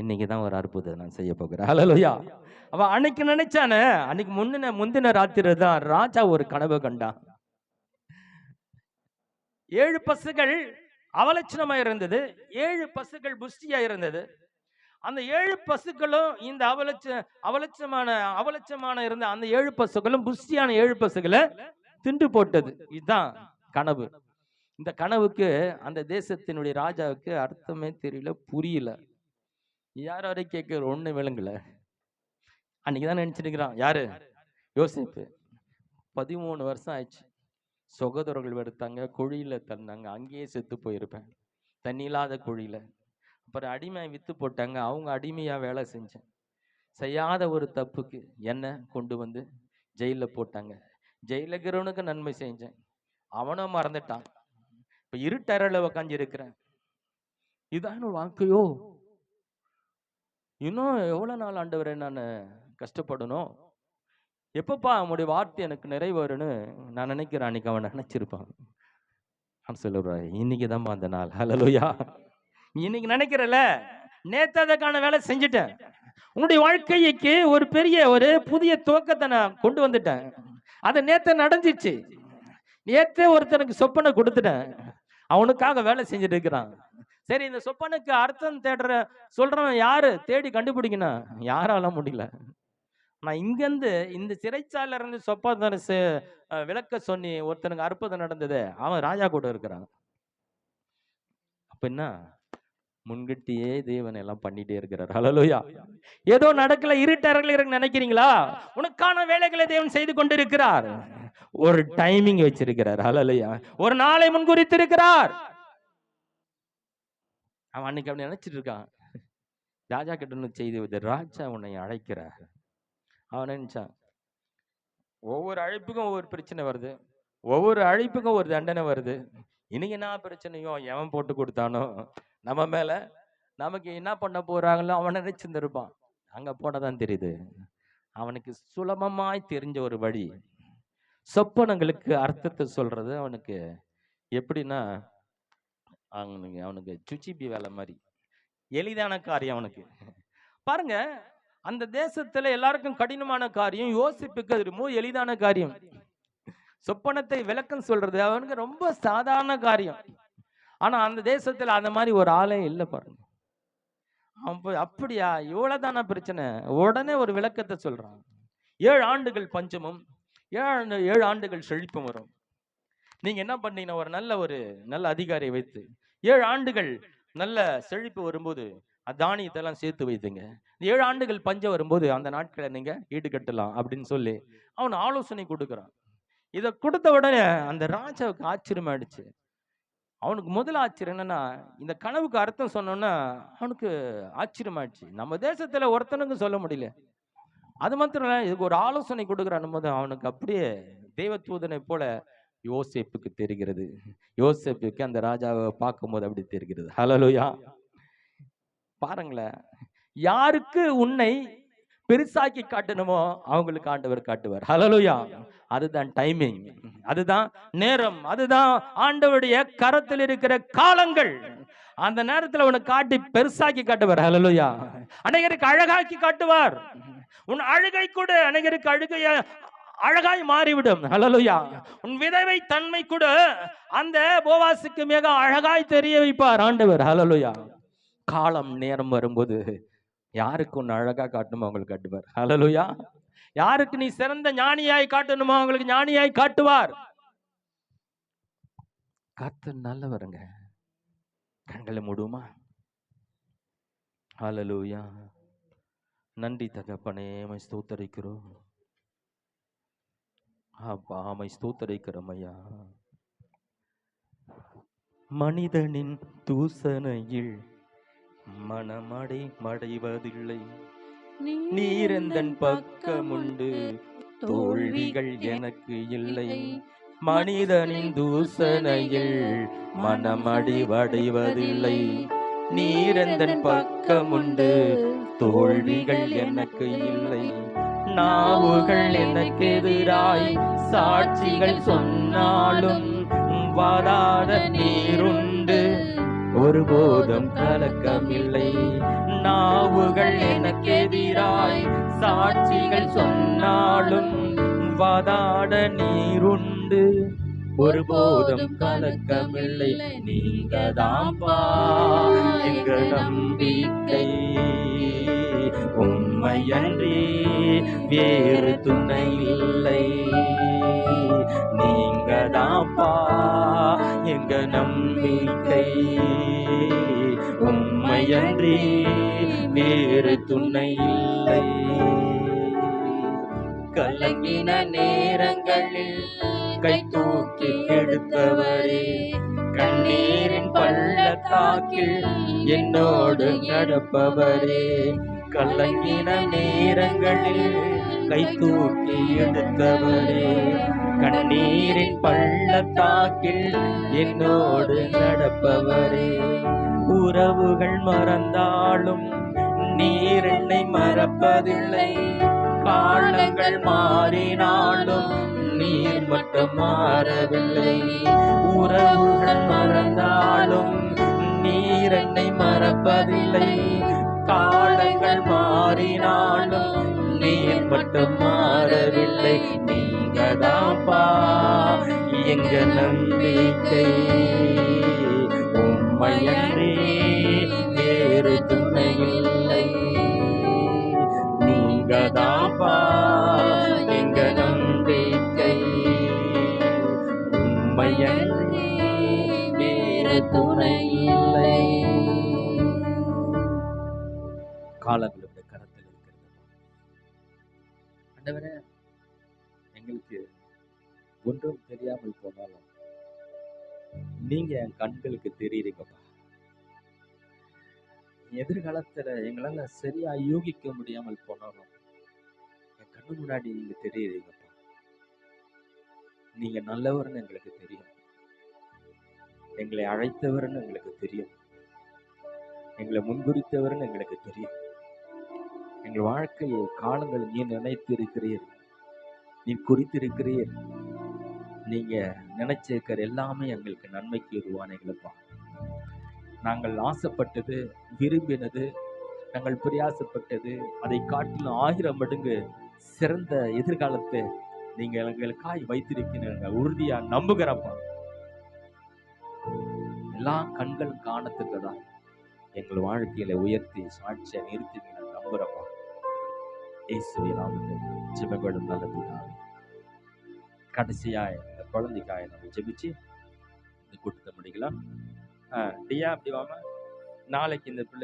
இன்னைக்குதான் ஒரு அற்புதம் நான் செய்ய போகிறேன். ஹல்லேலூயா. அவன் அன்னைக்கு நினைச்சானே, அன்னைக்கு முந்தின ராத்திரி தான் ராஜா ஒரு கனவு கண்டான். 7 பசுகள் அவலட்சணமா இருந்தது, 7 பசுகள் புஷ்டியா இருந்தது. அந்த 7 பசுக்களும் இந்த அவலட்சமான இருந்த அந்த 7 பசுக்களும் புஷ்டியான 7 பசுகளை தின்று போட்டது. இதுதான் கனவு. இந்த கனவுக்கு அந்த தேசத்தினுடைய ராஜாவுக்கு அர்த்தமே தெரியல, புரியல. யார் வரை கேட்கிற ஒண்ணு விளங்கல. அன்னைக்குதான் நினைச்சிருக்கிறான், யாரு? யோசேப்பு. 13 வருஷம் ஆயிடுச்சு. சகோதரர்கள் வெறுத்தாங்க, குழியில தந்தாங்க, அங்கேயே செத்து போயிருப்பேன், தண்ணி இல்லாத குழியில. அப்புறம் அடிமை வித்து போட்டாங்க, அவங்க அடிமையா வேலை செஞ்சேன், செய்யாத ஒரு தப்புக்கு என்ன கொண்டு வந்து ஜெயில போட்டாங்க, ஜெயில இருக்கிறவனுக்கு நன்மை செஞ்சேன், அவனும் மறந்துட்டான். இப்ப இருட்டறையில உக்காந்து இருக்கிறேன். இதான் வாழ்க்கையோ? இன்னும் எவ்வளவு நாள் ஆண்டவரே நான் கஷ்டப்படணும்? எப்பப்பா அவனுடைய வார்த்தை எனக்கு நிறைவேறுன்னு நான் நினைக்கிறேன். அன்னைக்கு அவன் நினைச்சிருப்பான். நான் சொல்லுறேன், இன்னைக்குதான் அந்த நாள். ஹல்லேலூயா. இன்னைக்கு நினைக்கிறல, நேத்து அதற்கான வேலை செஞ்சுட்டேன். உன்னுடைய வாழ்க்கைக்கு ஒரு புதிய துவக்கத்தை நான் கொண்டு வந்துட்டேன். அது நேத்து நடந்துச்சு. நேத்தே ஒருத்தனுக்கு சொப்பனை கொடுத்துட்டேன், அவனுக்காக வேலை செஞ்சுட்டு இருக்கிறான். சரி, இந்த சொப்பனுக்கு அர்த்தம் சொல்றவன் யாரு? தேடி கண்டுபிடிக்கணும், யாரால முடியல. நான் இங்கிருந்து இந்த சிறைச்சாலையில இருந்து சொப்பனை விளக்க சொன்னி ஒருத்தனுக்கு அற்புதம் நடந்தது, அவன் ராஜா கூட இருக்கிறான். அப்ப என்ன, முன்கூட்டியே தேவன் எல்லாம் பண்ணிட்டே இருக்கிறார். ஹல்லேலூயா. ஏதோ நடக்கல, இருட்டறையில் இருக்கு நினைக்கிறீங்களா? உனக்கான வேலைகளை தேவன் செய்து கொண்டிருக்கிறார். ஒரு டைமிங் வச்சிருக்கிறார். ஹல்லேலூயா. ஒரு நாளை முன்குறித்திருக்கிறார். அவன் அன்னைக்கு அப்படி நினைச்சிட்டு இருக்கான். ராஜா கிட்ட செய்தி வருது, ராஜா உன்னை அழைக்கிறார். அவன் நினைச்சான், ஒவ்வொரு அழைப்புக்கும் ஒவ்வொரு பிரச்சனை வருது, ஒவ்வொரு அழைப்புக்கும் ஒரு தண்டனை வருது. இன்னைக்கு என்ன பிரச்சனையோ எவன் போட்டு கொடுத்தானோ நம்ம மேல, நமக்கு என்ன பண்ண போறாங்களோ அவன் நினைச்சிருந்திருப்பான். அங்க போனதான் தெரியுது, அவனுக்கு சுலபமாய் தெரிஞ்ச ஒரு வழி. சொப்பனங்களுக்கு அர்த்தத்தை சொல்றது அவனுக்கு எப்படின்னா, அவனுக்கு சுச்சிபி வேலை மாதிரி, எளிதான காரியம் அவனுக்கு. பாருங்க, அந்த தேசத்துல எல்லாருக்கும் கடினமான காரியம், யோசிப்புக்கு அது ரொம்ப எளிதான காரியம். சொப்பனத்தை விளக்கம் சொல்றது அவனுக்கு ரொம்ப சாதாரண காரியம். ஆனா அந்த தேசத்துல அந்த மாதிரி ஒரு ஆளே இல்லை. பாருங்க, அவன் அப்படியா, இவ்வளவுதான பிரச்சனை, உடனே ஒரு விளக்கத்தை சொல்றான். 7 ஆண்டுகள் பஞ்சமும் 7 ஆண்டுகள் செழிப்பும் வரும். நீங்க என்ன பண்ணீங்கன்னா, ஒரு நல்ல அதிகாரியை வைத்து 7 ஆண்டுகள் நல்ல செழிப்பு வரும்போது தானியத்தை எல்லாம் சேர்த்து வைத்துங்க, 7 ஆண்டுகள் பஞ்சம் வரும்போது அந்த நாட்களை நீங்க ஈடுகட்டலாம் அப்படின்னு சொல்லி அவன் ஆலோசனை கொடுக்குறான். இதை கொடுத்த உடனே அந்த ராஜாவுக்கு ஆச்சரியமாயிடுச்சு. அவனுக்கு முதல் ஆச்சரியம் என்னன்னா, இந்த கனவுக்கு அர்த்தம் சொன்னோன்னா அவனுக்கு ஆச்சரியமாயிடுச்சு. நம்ம தேசத்துல ஒருத்தனுக்கும் சொல்ல முடியல. அது மாத்திரம் இல்ல, இதுக்கு ஒரு ஆலோசனை கொடுக்குறான் போது அவனுக்கு அப்படியே தெய்வ தூதனை போல யோசேப்புக்கு தெரிகிறது. யோசேப்புக்கு அந்த ராஜாவை பார்க்கும்போது அப்படி தெரிகிறது. ஹல்லேலூயா. பாருங்களேன், யாருக்கு உன்னை பெருசாக்கி காட்டணுமோ அவங்களுக்கு ஆண்டவர் காட்டுவார். ஹல்லேலூயா. அதுதான் டைமிங், அதுதான் நேரம், அதுதான் ஆண்டவருடைய கரத்தில் இருக்கிற காலங்கள். அந்த நேரத்துல உனக்கு காட்டி பெருசாக்கி காட்டுவார். ஹல்லேலூயா. அநேகருக்கு அழகாக்கி காட்டுவார். உன் அழுகை கூட அநேகருக்கு அழகாய் மாறிவிடும். ஹல்லேலூயா. உன் விதவை தன்மை கூட அந்த போவாசுக்கு மிக அழகாய் தெரிய வைப்பார் ஆண்டவர். ஹல்லேலூயா. காலம் நேரம் வரும்போது யாருக்கு உன்னை அழகா காட்டணுமோ அவங்களுக்கு காட்டுவார். ஹல்லேலூயா. யாருக்கு நீ சிறந்த ஞானியாய் காட்டணுமோ அவங்களுக்கு ஞானியாய் காட்டுவார். கர்த்தர் நல்லவருங்க. கண்களை மூடுமா? ஹல்லேலூயா. நன்றி தகப்பனே, மை ஸ்தோத்தரிக்கிறோம். அப்பா, மை ஸ்தோத்தரிக்கிறோம் ஐயா. மனிதனின் தூசணையில் மடைவதில்லை, நீரெந்தன் பக்கமுண்டு, தோல்விகள் எனக்கு இல்லை. மனிதனின் தூசணையில் மனமடிவடைவதில்லை, நீரெந்தன் பக்கமுண்டு, தோல்விகள் எனக்கு இல்லை. நாவுகள் எனக்கு எதிராய் சாட்சிகள் சொன்னாலும் வாராத நீருண்டு, ஒருபோதும் கலக்கமில்லை. நாவுகள் எனக்கு எதிராய் சாட்சிகள் சொன்னாலும் வாதாட நீருண்டு, ஒருபோதும் கலக்கமில்லை. நீங்க தான்பா எங்க நம்பிக்கை, உம்மையன்றி வேறு துணை இல்லை. நீங்க தான்பா எங்க நம்பிக்கை, உம்மையன்றி வேறு துணை இல்லை. கலங்கின நேரங்களில் கை தூக்கி எடுத்தவரே, கண்ணீரின் பள்ளத்தாக்கில் என்னோடு நடப்பவரே. கலங்கின நேரங்களில் கை தூக்கி எடுத்தவரே, கண்ணீரின் பள்ளத்தாக்கில் என்னோடு நடப்பவரே. உறவுகள் மறந்தாலும் நீர் என்னை மறப்பதில்லை, காலங்கள் மாறினாலும் நீர் மட்டும் மாறவில்லை. உறவுகள் மறந்தாலும் நீர் என்னை மறப்பதில்லை, காலங்கள் மாறினாலும் நீர் மட்டும் மாறவில்லை. நீங்க தான்பா எங்க நம்பிக்கை, உம்மையன்றி வேறு துணை இல்லை. நீங்க தான்பா எங்க நம்பிக்கை, உம்மையன்றி வேறு துணை இல்லை. ஆண்டவரே, எங்களுக்கு ஒன்றும் தெரியாமல் போனாலும் நீங்க என் கண்களுக்கு தெரியுறீங்கப்பா. எதிர்காலத்துல எங்களால சரியா யூகிக்க முடியாமல் போனாலும் என் கண்ணு முன்னாடி நீங்க தெரியுறீங்கப்பா. நீங்க நல்லவர்னு எங்களுக்கு தெரியும். எங்களை அழைத்தவர்னு எங்களுக்கு தெரியும். எங்களை முன்குறித்தவர்னு எங்களுக்கு தெரியும். எங்கள் வாழ்க்கையை காலங்கள் நீ நினைத்து இருக்கிறீர், நீ குறித்திருக்கிறீர். நீங்க நினைச்சிருக்கிற எல்லாமே எங்களுக்கு நன்மைக்கு உருவானீங்களப்பா. நாங்கள் ஆசைப்பட்டது, விரும்பினது, நாங்கள் பிரயாசப்பட்டது, அதை காட்டிலும் 1000 மடங்கு சிறந்த எதிர்காலத்தை நீங்க எங்களுக்காய் வைத்திருக்கிறீங்க. உறுதியா நம்புகிறப்பா. எல்லா கண்களும் காணத்தக்கதா எங்கள் வாழ்க்கையில உயர்த்தி சாட்சியை நிறுத்தி நான் நம்புறப்பா. இயேசுவின் நாமத்தில் ஜெபங்களும் நல்ல பிதாவே. கடைசியா இந்த குழந்தைக்காய் நம்ம ஜெபிச்சு இந்த கூட்டத்தை முடிக்கலாம். டியா அப்படி வாமா. நாளைக்கு இந்த பிள்ளை